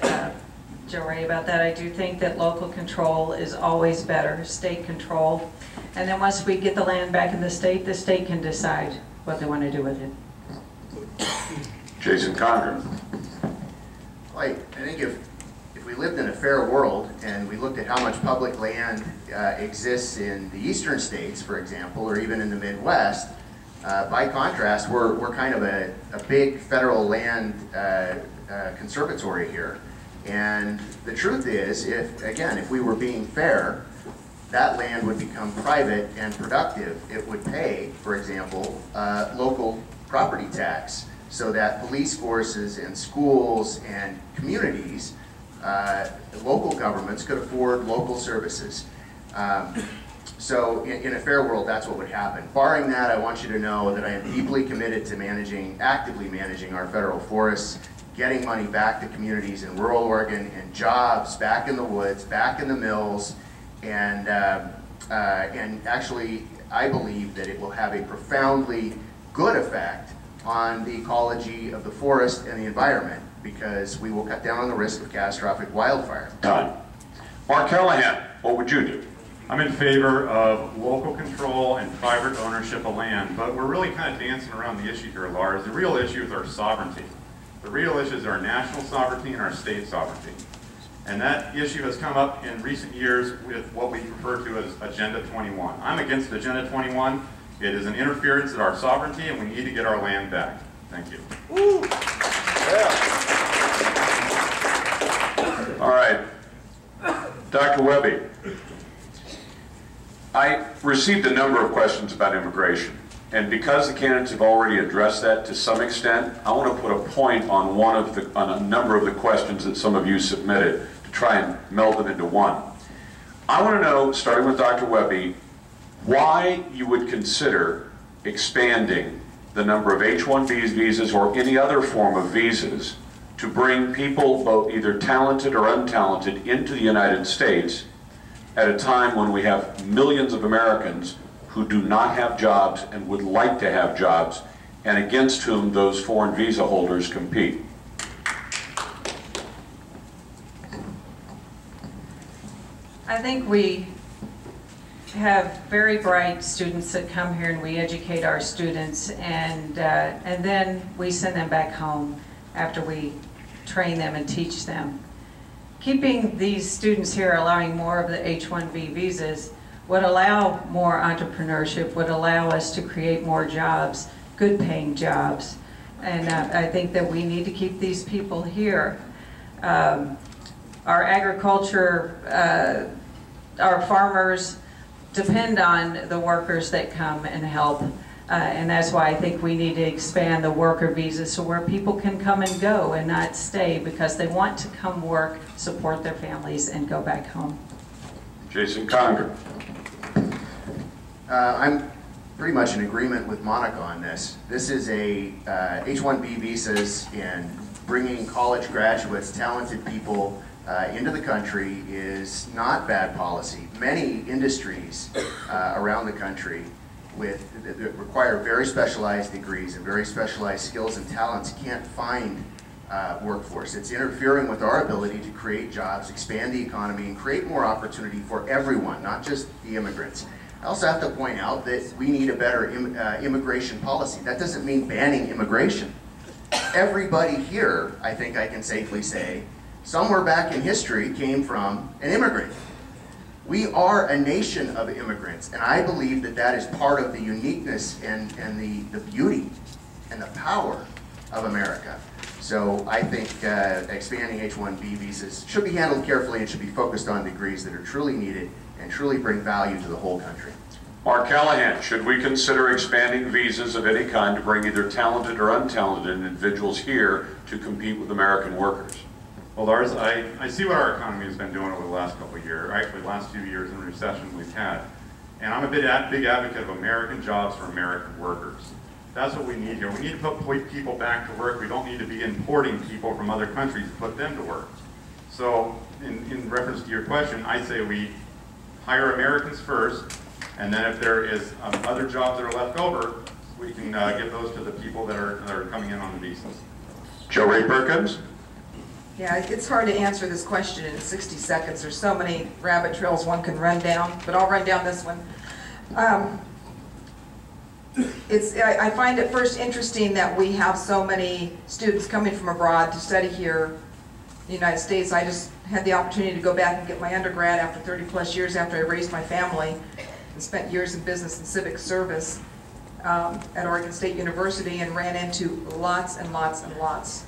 Jo Rae about that. I do think that local control is always better, state control. And then once we get the land back in the state can decide what they want to do with it. Jason Conger. I think if we lived in a fair world and we looked at how much public land exists in the eastern states, for example, or even in the Midwest, by contrast, we're kind of a big federal land conservatory here. And the truth is, if we were being fair, that land would become private and productive. It would pay, for example, local property tax, so that police forces and schools and communities, local governments could afford local services. So in a fair world, that's what would happen. Barring that, I want you to know that I am deeply committed to actively managing our federal forests, getting money back to communities in rural Oregon, and jobs back in the woods, back in the mills, and actually, I believe that it will have a profoundly good effect on the ecology of the forest and the environment, because we will cut down on the risk of catastrophic wildfire. Done. Mark Callahan, what would you do? I'm in favor of local control and private ownership of land, but we're really kind of dancing around the issue here, Lars. The real issue is our sovereignty. The real issue is our national sovereignty and our state sovereignty. And that issue has come up in recent years with what we refer to as Agenda 21. I'm against Agenda 21. It is an interference in our sovereignty, and we need to get our land back. Thank you. Woo. Yeah. All right. Dr. Wehby. I received a number of questions about immigration, and because the candidates have already addressed that to some extent, I want to put a point on a number of the questions that some of you submitted to try and meld them into one. I want to know, starting with Dr. Wehby, why you would consider expanding the number of H-1B visas or any other form of visas to bring people, both either talented or untalented, into the United States at a time when we have millions of Americans who do not have jobs and would like to have jobs, and against whom those foreign visa holders compete. I think we have very bright students that come here and we educate our students, and then we send them back home after we train them and teach them. Keeping these students here, allowing more of the H-1B visas, would allow more entrepreneurship, would allow us to create more jobs, good paying jobs. And I think that we need to keep these people here. Our agriculture, our farmers depend on the workers that come and help. And that's why I think we need to expand the worker visa so where people can come and go and not stay because they want to come work, support their families, and go back home. Jason Conger. I'm pretty much in agreement with Monica on this. This is a H-1B visas and bringing college graduates, talented people into the country is not bad policy. Many industries around the country that require very specialized degrees and very specialized skills and talents can't find workforce. It's interfering with our ability to create jobs, expand the economy, and create more opportunity for everyone, not just the immigrants. I also have to point out that we need a better immigration policy. That doesn't mean banning immigration. Everybody here, I think I can safely say, somewhere back in history came from an immigrant. We are a nation of immigrants, and I believe that that is part of the uniqueness and the beauty and the power of America. So I think expanding H-1B visas should be handled carefully and should be focused on degrees that are truly needed and truly bring value to the whole country. Mark Callahan, should we consider expanding visas of any kind to bring either talented or untalented individuals here to compete with American workers? Well, Lars, I see what our economy has been doing over the last couple of years, actually the last few years in recession we've had. And I'm a big advocate of American jobs for American workers. That's what we need here. We need to put people back to work. We don't need to be importing people from other countries to put them to work. So in reference to your question, I say we hire Americans first, and then if there is other jobs that are left over, we can give those to the people that are coming in on the visas. Joe Ray Perkins? Yeah, it's hard to answer this question in 60 seconds. There's so many rabbit trails one can run down, but I'll run down this one. I find it first interesting that we have so many students coming from abroad to study here in the United States. I just had the opportunity to go back and get my undergrad after 30 plus years after I raised my family and spent years in business and civic service at Oregon State University, and ran into lots and lots and lots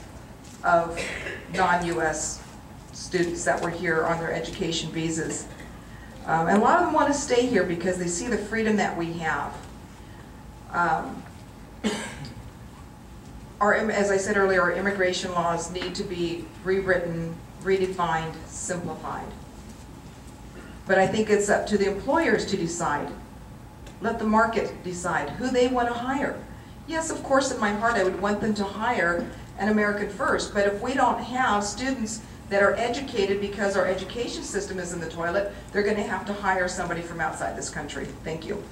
of non-U.S. students that were here on their education visas. And a lot of them want to stay here because they see the freedom that we have. As I said earlier, our immigration laws need to be rewritten, redefined, simplified. But I think it's up to the employers to decide. Let the market decide who they want to hire. Yes, of course, in my heart, I would want them to hire an American first, but if we don't have students that are educated because our education system is in the toilet, they're going to have to hire somebody from outside this country. Thank you.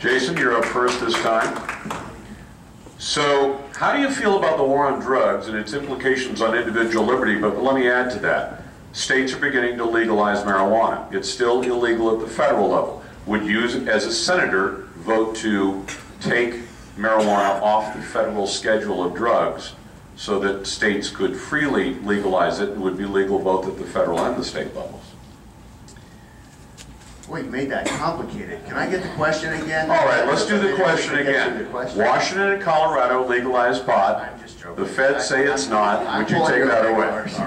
Jason, you're up first this time. So, how do you feel about the war on drugs and its implications on individual liberty? But let me add to that. States are beginning to legalize marijuana. It's still illegal at the federal level. Would you, as a senator, vote to take marijuana off the federal schedule of drugs so that states could freely legalize it and would be legal both at the federal and the state levels? Boy, you made that complicated. Can I get the question again? All right, let's do the question again. Washington and Colorado legalized pot. I'm just joking. The feds say it's not. Would you take that away? All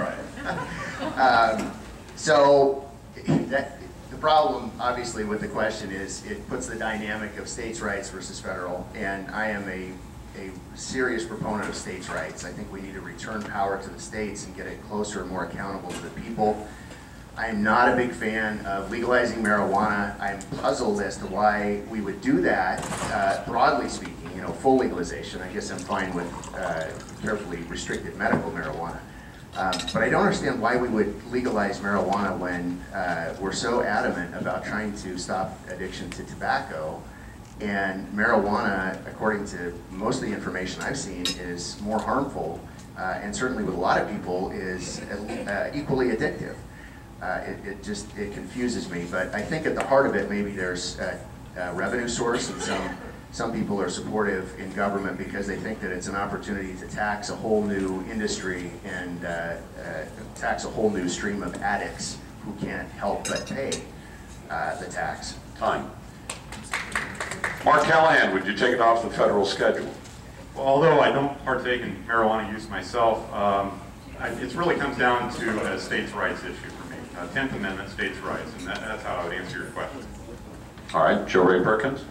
right. So the problem, obviously, with the question is it puts the dynamic of states' rights versus federal, and I am a serious proponent of states' rights. I think we need to return power to the states and get it closer and more accountable to the people. I am not a big fan of legalizing marijuana. I'm puzzled as to why we would do that, broadly speaking, you know, full legalization. I guess I'm fine with carefully restricted medical marijuana. But I don't understand why we would legalize marijuana when we're so adamant about trying to stop addiction to tobacco. And marijuana, according to most of the information I've seen, is more harmful, and certainly with a lot of people is equally addictive. It confuses me, but I think at the heart of it, maybe there's a revenue source, and some people are supportive in government because they think that it's an opportunity to tax a whole new industry and tax a whole new stream of addicts who can't help but pay the tax. Time. Mark Callahan, would you take it off the federal schedule? Well, although I don't partake in marijuana use myself, it really comes down to a states' rights issue for me. 10th Amendment, states' rights, and that's how I would answer your question. All right, Jo Ray Perkins.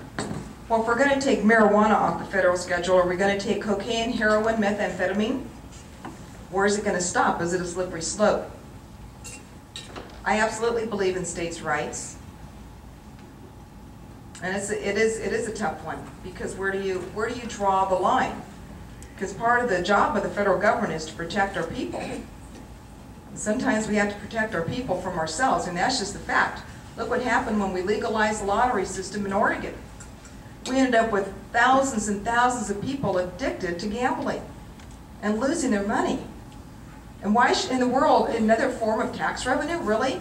Well, if we're going to take marijuana off the federal schedule, are we going to take cocaine, heroin, methamphetamine? Where is it going to stop? Is it a slippery slope? I absolutely believe in states' rights. And it is a tough one, because where do you draw the line? Because part of the job of the federal government is to protect our people. And sometimes we have to protect our people from ourselves, and that's just the fact. Look what happened when we legalized the lottery system in Oregon. We ended up with thousands and thousands of people addicted to gambling and losing their money. And why in the world, another form of tax revenue, really?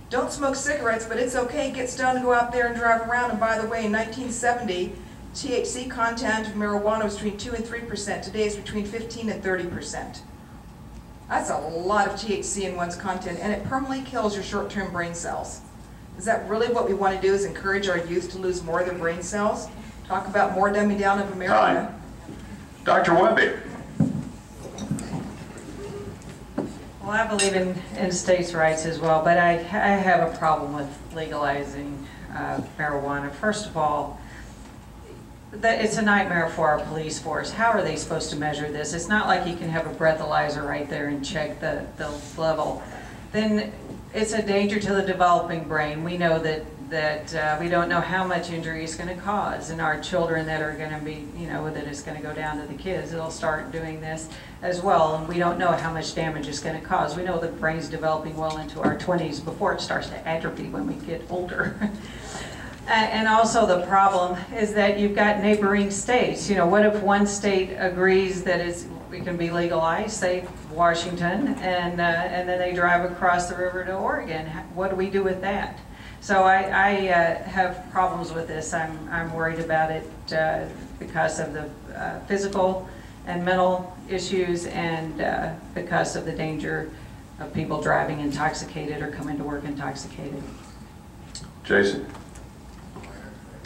Don't smoke cigarettes, but it's okay, get stoned and go out there and drive around. And by the way, in 1970, THC content of marijuana was between 2 and 3%. Today it's between 15 and 30%. That's a lot of THC in one's content, and it permanently kills your short-term brain cells. Is that really what we want to do, is encourage our youth to lose more of their brain cells? Talk about more dumbing down of America. Time. Dr. Wehby. Well, I believe in states' rights as well, but I have a problem with legalizing marijuana. First of all, it's a nightmare for our police force. How are they supposed to measure this? It's not like you can have a breathalyzer right there and check the level. Then it's a danger to the developing brain. We know that we don't know how much injury it's going to cause, and our children that are going to be, that it's going to go down to the kids, it'll start doing this as well, and we don't know how much damage it's going to cause. We know the brain's developing well into our 20s before it starts to atrophy when we get older. And also the problem is that you've got neighboring states. What if one state agrees that it can be legalized, say Washington, and then they drive across the river to Oregon? What do we do with that? So I have problems with this. I'm worried about it because of the physical and mental issues, and because of the danger of people driving intoxicated or coming to work intoxicated. Jason?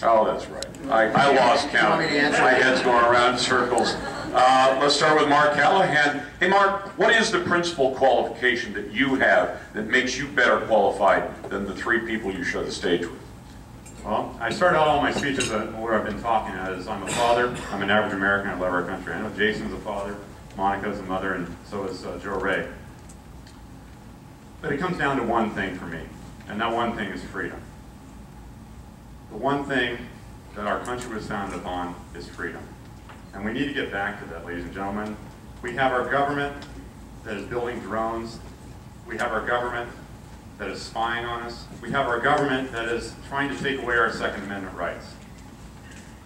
Oh, that's right. I lost count. My head's going around in circles. Let's start with Mark Callahan. Hey, Mark, what is the principal qualification that you have that makes you better qualified than the three people you share the stage with? Well, I started out all my speeches where I've been talking as I'm a father, I'm an average American, I love our country. I know Jason's a father, Monica's a mother, and so is Joe Ray. But it comes down to one thing for me, and that one thing is freedom. The one thing that our country was founded upon is freedom. And we need to get back to that, ladies and gentlemen. We have our government that is building drones. We have our government that is spying on us. We have our government that is trying to take away our Second Amendment rights.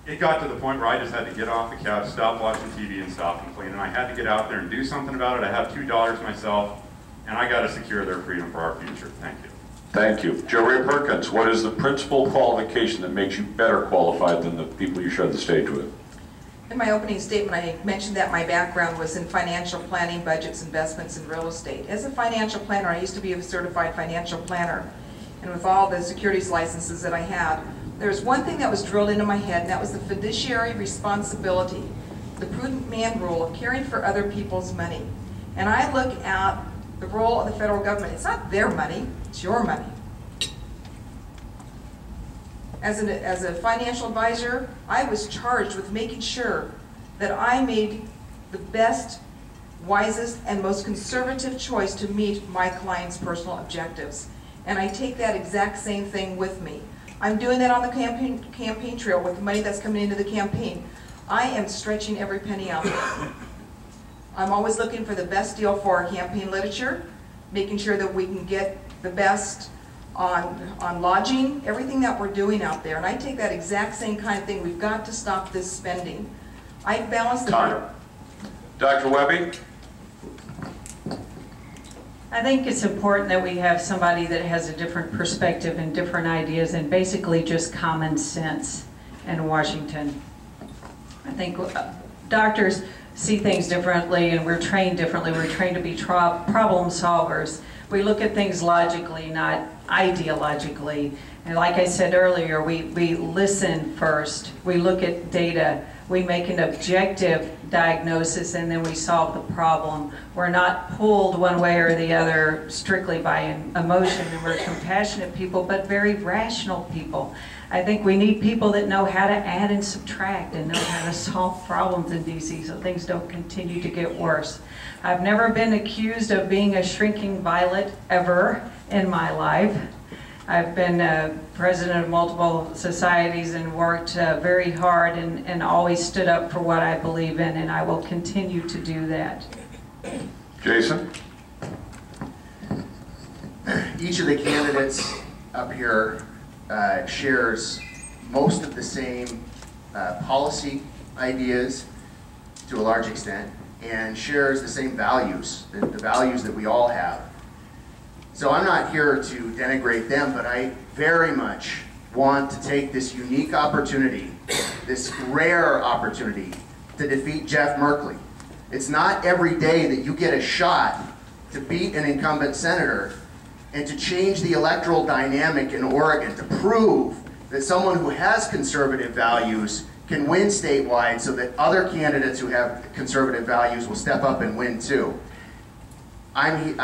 It got to the point where I just had to get off the couch, stop watching TV, and stop complaining. I had to get out there and do something about it. I have 2 daughters myself, and I got to secure their freedom for our future. Thank you. Thank you. Joe Ray Perkins, what is the principal qualification that makes you better qualified than the people you share the stage with? In my opening statement, I mentioned that my background was in financial planning, budgets, investments, and real estate. As a financial planner, I used to be a certified financial planner. And with all the securities licenses that I had, there's one thing that was drilled into my head, and that was the fiduciary responsibility, the prudent man rule of caring for other people's money. And I look at the role of the federal government. It's not their money, it's your money. As a financial advisor, I was charged with making sure that I made the best, wisest, and most conservative choice to meet my clients' personal objectives. And I take that exact same thing with me. I'm doing that on the campaign trail with the money that's coming into the campaign. I am stretching every penny out there. I'm always looking for the best deal for our campaign literature, making sure that we can get the best on lodging, everything that we're doing out there. And I take that exact same kind of thing. We've got to stop this spending. I balance the... Time. Dr. Wehby? I think it's important that we have somebody that has a different perspective and different ideas and basically just common sense in Washington. I think doctors see things differently, and we're trained differently. We're trained to be problem solvers. We look at things logically, not ideologically. And like I said earlier, we listen first. We look at data. We make an objective diagnosis, and then we solve the problem. We're not pulled one way or the other strictly by emotion, and we're compassionate people, but very rational people. I think we need people that know how to add and subtract and know how to solve problems in DC so things don't continue to get worse. I've never been accused of being a shrinking violet ever in my life. I've been president of multiple societies and worked very hard and always stood up for what I believe in, and I will continue to do that. Jason? Each of the candidates up here shares most of the same policy ideas to a large extent, and shares the same values, the values that we all have. So I'm not here to denigrate them, but I very much want to take this unique opportunity, this rare opportunity, to defeat Jeff Merkley. It's not every day that you get a shot to beat an incumbent senator and to change the electoral dynamic in Oregon, to prove that someone who has conservative values can win statewide so that other candidates who have conservative values will step up and win too. I'm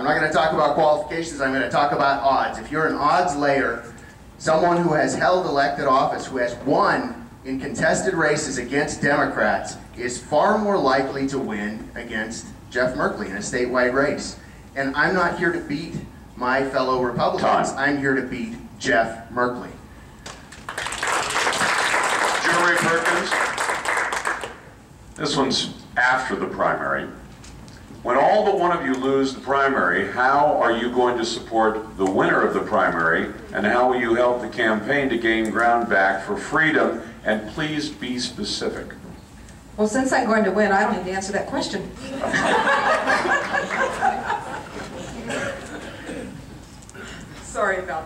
not going to talk about qualifications, I'm going to talk about odds. If you're an odds layer, someone who has held elected office, who has won in contested races against Democrats, is far more likely to win against Jeff Merkley in a statewide race. And I'm not here to beat my fellow Republicans. I'm here to beat Jeff Merkley. Joe Ray Perkins. This one's after the primary. When all but one of you lose the primary, how are you going to support the winner of the primary, and how will you help the campaign to gain ground back for freedom? And please be specific. Well, since I'm going to win, I don't need to answer that question. Sorry about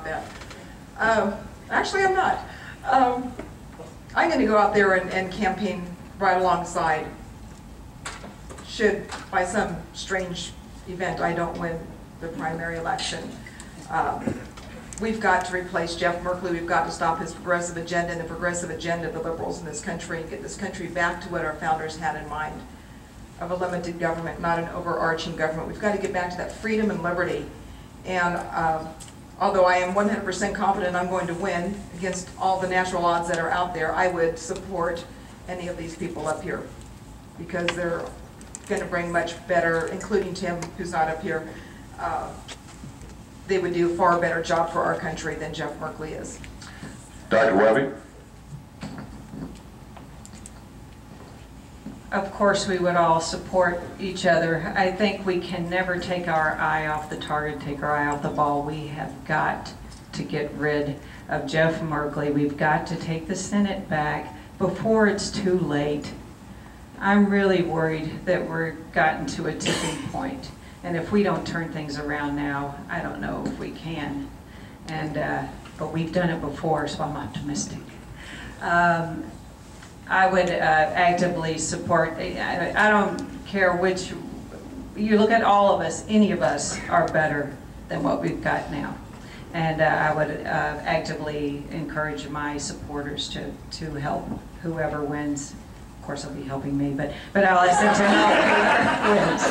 go out there and campaign right alongside. Should, by some strange event, I don't win the primary election. We've got to replace Jeff Merkley. We've got to stop his progressive agenda and the progressive agenda of the liberals in this country and get this country back to what our founders had in mind, of a limited government, not an overarching government. We've got to get back to that freedom and liberty. And although I am 100% confident I'm going to win against all the natural odds that are out there, I would support any of these people up here because they're going to bring much better, including Tim, who's not up here. They would do a far better job for our country than Jeff Merkley is. Dr. Wehby? Of course, we would all support each other. I think we can never take our eye off the target, take our eye off the ball. We have got to get rid of Jeff Merkley. We've got to take the Senate back before it's too late. I'm really worried that we're gotten to a tipping point. And if we don't turn things around now, I don't know if we can. And but we've done it before, so I'm optimistic. I would actively support, I don't care which, you look at all of us, any of us are better than what we've got now. And I would actively encourage my supporters to help whoever wins. Of course, they'll be helping me, but I'll ask them to help whoever wins.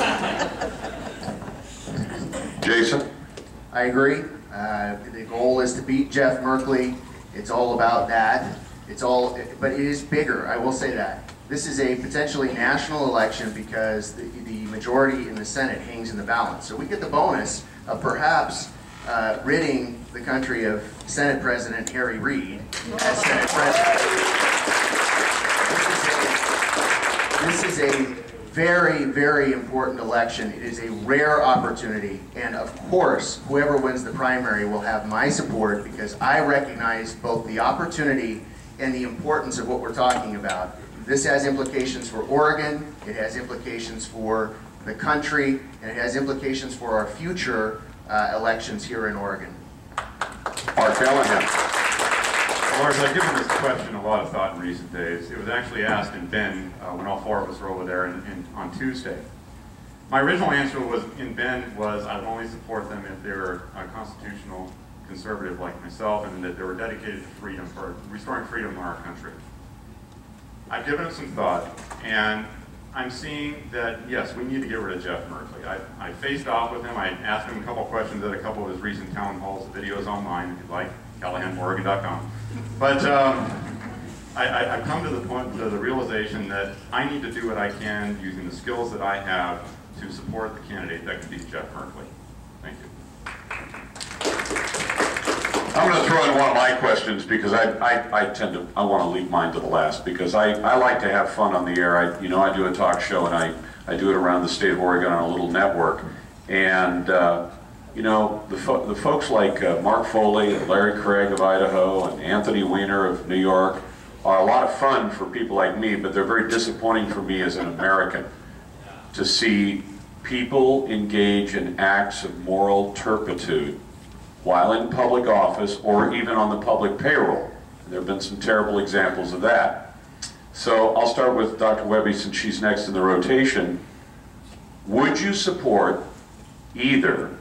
Jason? I agree. The goal is to beat Jeff Merkley. It's all about that. But it is bigger, I will say that. This is a potentially national election because the majority in the Senate hangs in the balance. So we get the bonus of perhaps ridding the country of Senate President Harry Reid as Senate President. This is a very, very important election. It is a rare opportunity, and of course, whoever wins the primary will have my support because I recognize both the opportunity and the importance of what we're talking about. This has implications for Oregon, it has implications for the country, and it has implications for our future elections here in Oregon. Callahan. Lars, I've given this question a lot of thought in recent days. It was actually asked in Bend when all four of us were over there on Tuesday. My original answer in Bend was I would only support them if they were a constitutional conservative like myself and that they were dedicated to freedom, or restoring freedom in our country. I've given it some thought, and I'm seeing that, yes, we need to get rid of Jeff Merkley. I faced off with him. I asked him a couple questions at a couple of his recent town halls. The video's online if you'd like, callahan.oregon.com. But I've come to the realization that I need to do what I can using the skills that I have to support the candidate that can beat Jeff Merkley. Thank you. I'm going to throw in one of my questions because I want to leave mine to the last because I like to have fun on the air. I do a talk show and I do it around the state of Oregon on a little network. And the folks like Mark Foley and Larry Craig of Idaho and Anthony Weiner of New York are a lot of fun for people like me, but they're very disappointing for me as an American to see people engage in acts of moral turpitude while in public office or even on the public payroll. There have been some terrible examples of that. So I'll start with Dr. Wehby since she's next in the rotation. Would you support either,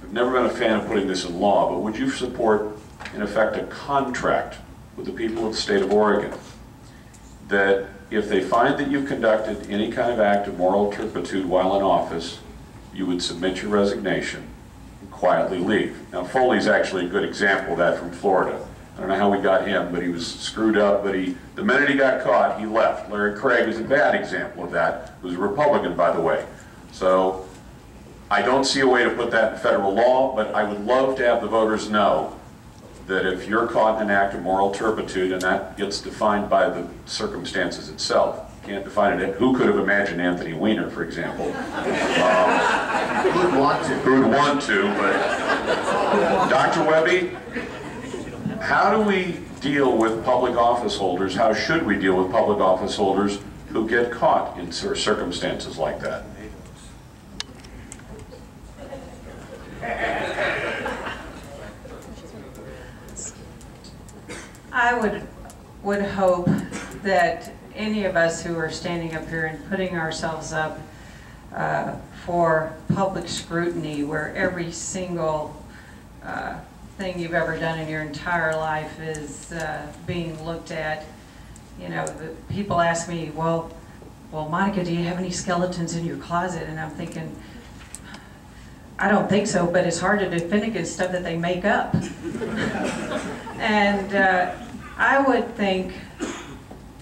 I've never been a fan of putting this in law, but would you support, in effect, a contract with the people of the state of Oregon that if they find that you've conducted any kind of act of moral turpitude while in office, you would submit your resignation and quietly leave? Now, Foley's actually a good example of that from Florida. I don't know how we got him, but he was screwed up, but the minute he got caught, he left. Larry Craig is a bad example of that. He was a Republican, by the way. So I don't see a way to put that in federal law, but I would love to have the voters know that if you're caught in an act of moral turpitude, and that gets defined by the circumstances itself, you can't define it. Who could have imagined Anthony Weiner, for example? Who would want to? Who would want to, but Dr. Wehby, how do we deal with public office holders? How should we deal with public office holders who get caught in circumstances like that? would hope that any of us who are standing up here and putting ourselves up for public scrutiny, where every single thing you've ever done in your entire life is being looked at. You know, people ask me, well, Monica, do you have any skeletons in your closet? And I'm thinking, I don't think so, but it's hard to defend against stuff that they make up. And I would think,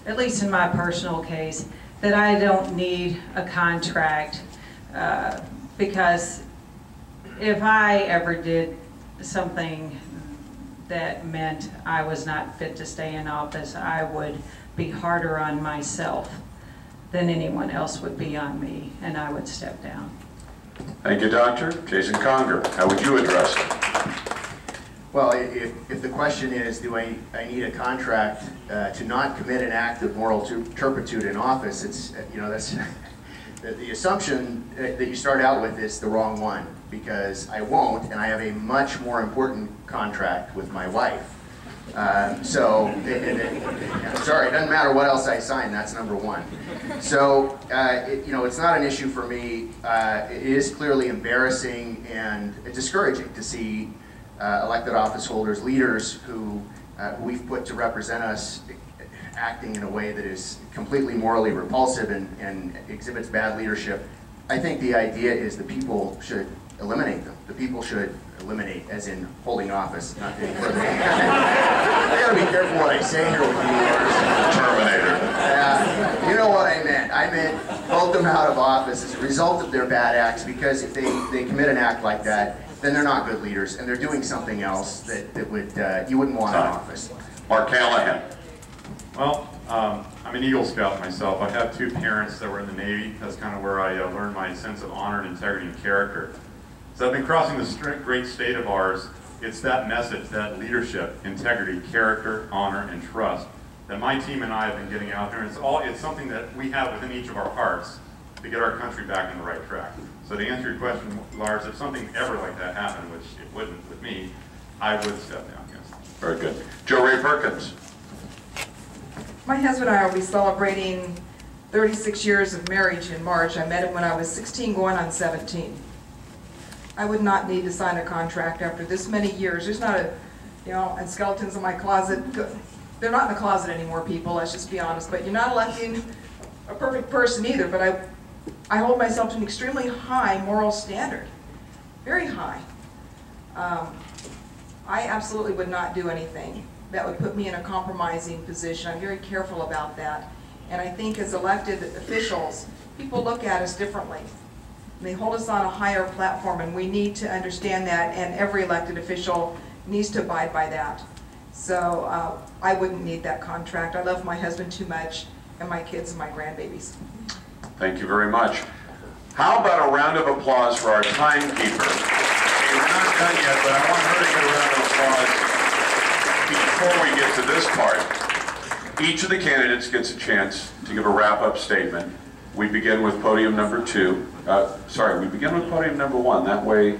at least in my personal case, that I don't need a contract because if I ever did something that meant I was not fit to stay in office, I would be harder on myself than anyone else would be on me, and I would step down. Thank you, Doctor. Jason Conger, how would you address it? Well, if the question is, do I need a contract to not commit an act of moral turpitude in office, it's, you know, that's the assumption that you start out with is the wrong one, because I won't, and I have a much more important contract with my wife. I'm sorry, it doesn't matter what else I sign, that's number one. So, you know, it's not an issue for me. It is clearly embarrassing and discouraging to see elected office holders, leaders who we've put to represent us, acting in a way that is completely morally repulsive and exhibits bad leadership. I think the idea is the people should eliminate them. The people should eliminate, as in holding office, not any further. I gotta be careful what I say here with you. Terminator. You know what I meant. I meant vote them out of office as a result of their bad acts, because if they commit an act like that, then they're not good leaders, and they're doing something else that would you wouldn't want in office. Mark Callahan. Well, I'm an Eagle Scout myself. I have two parents that were in the Navy. That's kind of where I learned my sense of honor and integrity and character. So I've been crossing this great state of ours. It's that message, that leadership, integrity, character, honor, and trust that my team and I have been getting out there. And it's something that we have within each of our hearts to get our country back on the right track. So to answer your question, Lars, if something ever like that happened, which it wouldn't with me, I would step down, yes. Very good. Jo Ray Perkins. My husband and I will be celebrating 36 years of marriage in March. I met him when I was 16 going on 17. I would not need to sign a contract after this many years. There's not a, you know, and skeletons in my closet. They're not in the closet anymore, people, let's just be honest. But you're not electing a perfect person either. But I hold myself to an extremely high moral standard. Very high. I absolutely would not do anything that would put me in a compromising position. I'm very careful about that. And I think as elected officials, people look at us differently. They hold us on a higher platform, and we need to understand that, and every elected official needs to abide by that. So I wouldn't need that contract. I love my husband too much, and my kids and my grandbabies. Thank you very much. How about a round of applause for our timekeeper? Okay, we're not done yet, but I want her to get a round of applause before we get to this part. Each of the candidates gets a chance to give a wrap-up statement. We begin with podium number 2. We begin with podium number 1. That way,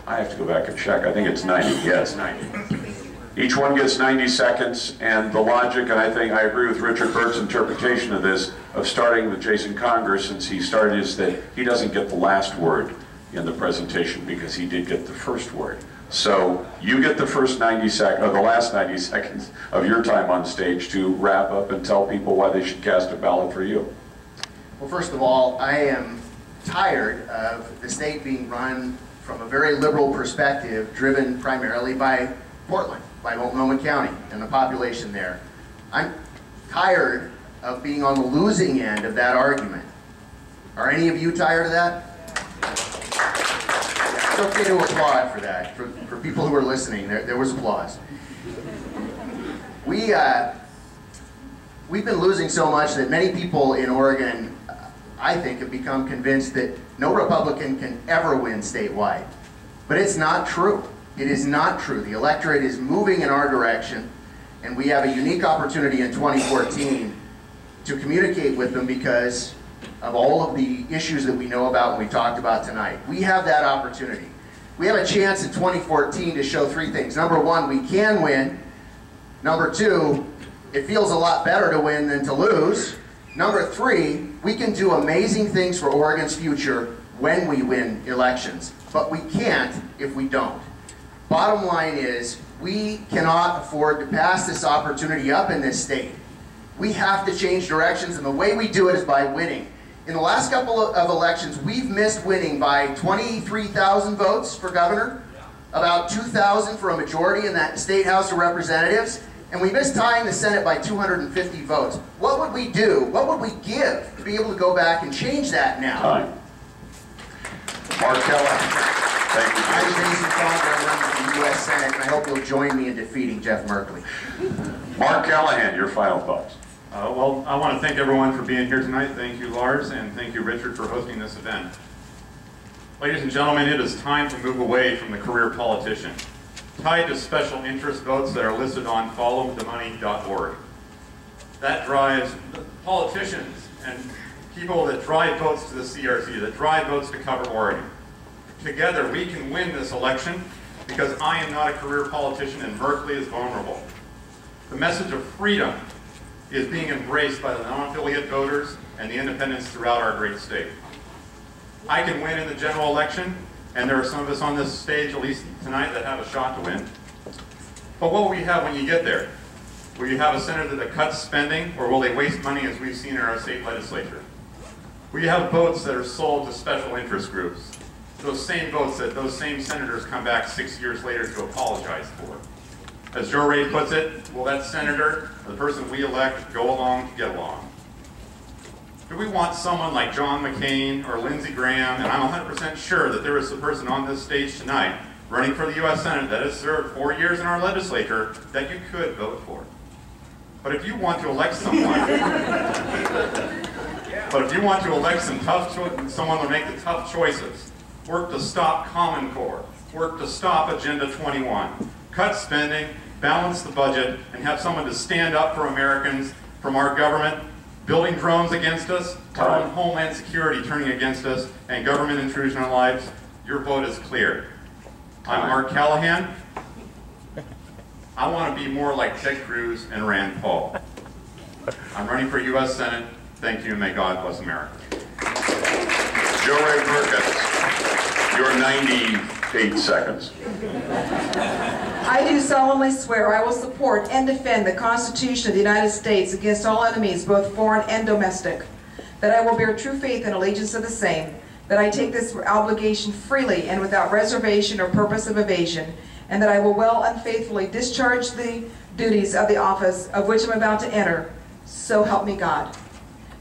I have to go back and check. I think it's 90. Yeah, it's 90. Each one gets 90 seconds, and the logic, and I agree with Richard Burt's interpretation of this, of starting with Jason Conger since he started, is that he doesn't get the last word in the presentation because he did get the first word. So you get the first 90 seconds, or the last 90 seconds of your time on stage to wrap up and tell people why they should cast a ballot for you. Well, first of all, I am tired of the state being run from a very liberal perspective, driven primarily by Portland, by Multnomah County and the population there. I'm tired of being on the losing end of that argument. Are any of you tired of that? It's okay to applaud for that. For people who are listening, there was applause. We've been losing so much that many people in Oregon, I think, have become convinced that no Republican can ever win statewide. But it's not true. It is not true. The electorate is moving in our direction, and we have a unique opportunity in 2014 to communicate with them because of all of the issues that we know about and we talked about tonight. We have that opportunity. We have a chance in 2014 to show 3 things. Number 1, we can win Number two, it feels a lot better to win than to lose. Number three, we can do amazing things for Oregon's future when we win elections, but we can't if we don't. Bottom line is, we cannot afford to pass this opportunity up in this state. We have to change directions, and the way we do it is by winning. In the last couple of elections, we've missed winning by 23,000 votes for governor, about 2,000 for a majority in that State House of Representatives, and we missed tying the Senate by 250 votes. What would we do? What would we give to be able to go back and change that now? Time. Mark Callahan. Thank you. I'm Jason Conger, I'm running for the U.S. Senate, and I hope you'll join me in defeating Jeff Merkley. Mark Callahan, your final thoughts. Well, I want to thank everyone for being here tonight. Thank you, Lars, and thank you, Richard, for hosting this event. Ladies and gentlemen, it is time to move away from the career politician, tied to special interest votes that are listed on followthemoney.org. That drives politicians and people that drive votes to the CRC, that drive votes to cover Oregon. Together, we can win this election because I am not a career politician and Merkley is vulnerable. The message of freedom is being embraced by the non-affiliate voters and the independents throughout our great state. I can win in the general election, and there are some of us on this stage, at least tonight, that have a shot to win. But what will we have when you get there? Will you have a senator that cuts spending, or will they waste money as we've seen in our state legislature? Will you have votes that are sold to special interest groups? Those same votes that those same senators come back 6 years later to apologize for. As Joe Ray puts it, will that senator, or the person we elect, go along to get along? Do we want someone like John McCain or Lindsey Graham, and I'm 100% sure that there is a person on this stage tonight running for the U.S. Senate that has served 4 years in our legislature that you could vote for. But if you want to elect someone, someone to make the tough choices, work to stop Common Core, work to stop Agenda 21, cut spending, balance the budget, and have someone to stand up for Americans from our government, building drones against us, our own homeland security turning against us, and government intrusion on lives, your vote is clear. I'm Mark Callahan. I want to be more like Ted Cruz and Rand Paul. I'm running for U.S. Senate. Thank you, and may God bless America. Joe Ray Perkins, your 98 seconds. I do solemnly swear I will support and defend the Constitution of the United States against all enemies, both foreign and domestic, that I will bear true faith and allegiance to the same, that I take this obligation freely and without reservation or purpose of evasion, and that I will well and faithfully discharge the duties of the office of which I'm about to enter, so help me God.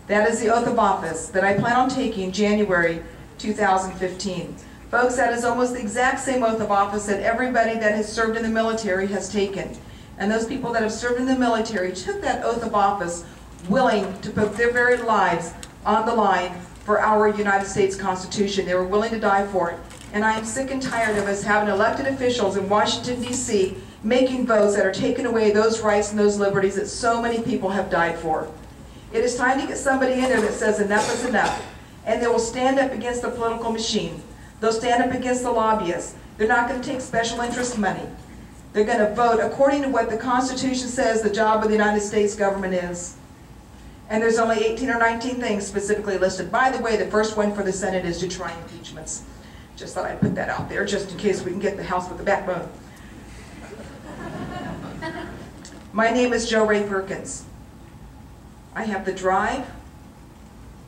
That is the oath of office that I plan on taking January 2015. Folks, that is almost the exact same oath of office that everybody that has served in the military has taken. And those people that have served in the military took that oath of office willing to put their very lives on the line for our United States Constitution. They were willing to die for it. And I am sick and tired of us having elected officials in Washington, D.C. making votes that are taking away those rights and those liberties that so many people have died for. It is time to get somebody in there that says enough is enough. And they will stand up against the political machine. They'll stand up against the lobbyists. They're not going to take special interest money. They're going to vote according to what the Constitution says the job of the United States government is. And there's only 18 or 19 things specifically listed. By the way, the first one for the Senate is to try impeachments. Just thought I'd put that out there, just in case we can get the House with the backbone. My name is Joe Ray Perkins. I have the drive.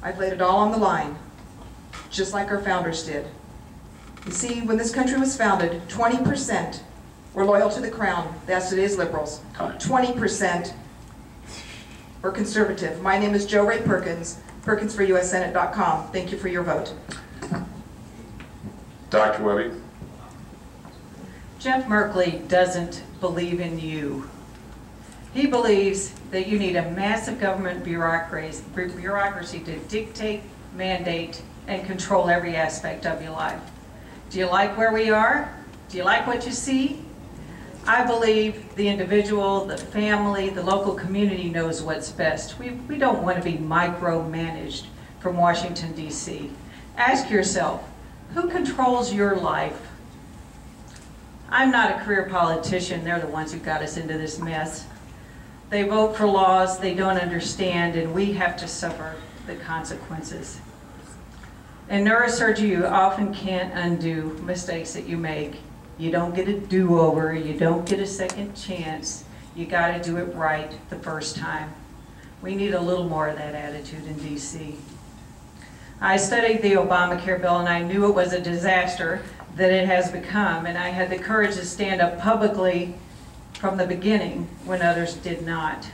I've laid it all on the line, just like our founders did. You see, when this country was founded, 20% were loyal to the crown. That's today's liberals. 20% were conservative. My name is Joe Ray Perkins, PerkinsForUSSenate.com. Thank you for your vote. Dr. Wehby. Jeff Merkley doesn't believe in you. He believes that you need a massive government bureaucracy to dictate, mandate, and control every aspect of your life. Do you like where we are? Do you like what you see? I believe the individual, the family, the local community knows what's best. We don't want to be micromanaged from Washington, D.C. Ask yourself, who controls your life? I'm not a career politician. They're the ones who got us into this mess. They vote for laws they don't understand, and we have to suffer the consequences. In neurosurgery, you often can't undo mistakes that you make. You don't get a do-over, you don't get a second chance. You got to do it right the first time. We need a little more of that attitude in DC. I studied the Obamacare bill, and I knew it was a disaster that it has become, and I had the courage to stand up publicly from the beginning when others did not.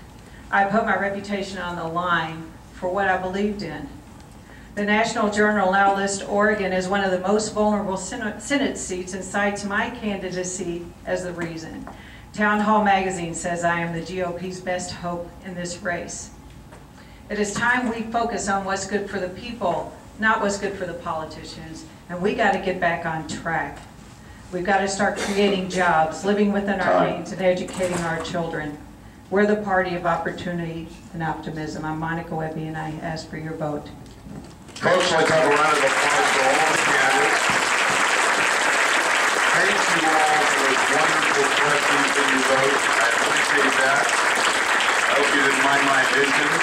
I put my reputation on the line for what I believed in. The National Journal now lists Oregon as one of the most vulnerable Senate seats and cites my candidacy as the reason. Town Hall magazine says I am the GOP's best hope in this race. It is time we focus on what's good for the people, not what's good for the politicians, and we got to get back on track. We've got to start creating jobs, living within our means, and educating our children. We're the party of opportunity and optimism. I'm Monica Wehby, and I ask for your vote. Folks, let's have a round of applause for all the candidates. Thank you all for those wonderful questions that you wrote. I appreciate that. I hope you didn't mind my additions.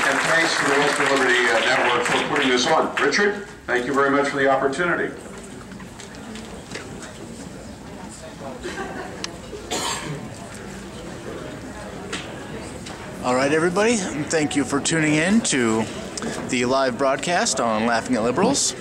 And thanks to the Western Liberty Network for putting this on. Richard, thank you very much for the opportunity. All right, everybody, thank you for tuning in to the live broadcast on Laughing at Liberals.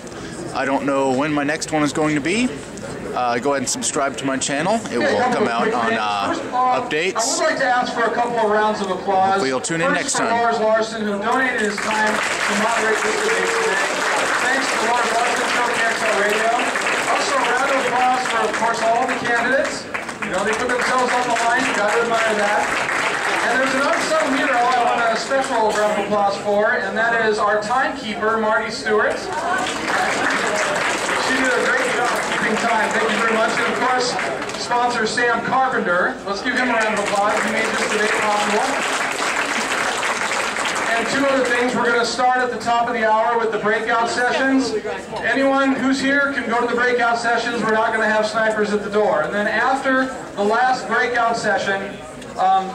I don't know when my next one is going to be. Go ahead and subscribe to my channel. It will come out on updates. I would like to ask for a couple of rounds of applause. Hopefully you'll tune in next time. Lars Larson, who donated his time to moderate this debate today. Thanks to Lars Larson, Show KXL Radio. Also, a round of applause for, of course, all the candidates. You know, they put themselves on the line. You got to admire that. And there's an unsung hero I want a special round of applause for, and that is our timekeeper, Marty Stewart. She did a great job of keeping time. Thank you very much. And of course, sponsor Sam Carpenter. Let's give him a round of applause. He made this debate possible. And two other things. We're going to start at the top of the hour with the breakout sessions. Anyone who's here can go to the breakout sessions. We're not going to have snipers at the door. And then after the last breakout session,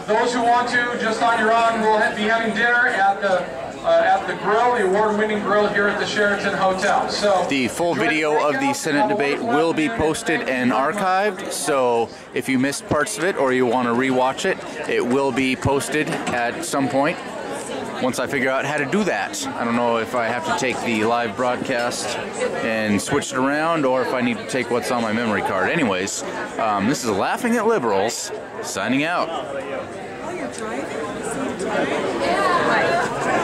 those who want to, just on your own, we'll be having dinner at the grill, the award-winning grill here at the Sheraton Hotel. So the full video of the Senate debate will be posted and archived, so if you missed parts of it or you want to rewatch it, it will be posted at some point once I figure out how to do that. I don't know if I have to take the live broadcast and switch it around or if I need to take what's on my memory card. Anyways, this is Laughing at Liberals, signing out. Oh, you're driving? Yeah.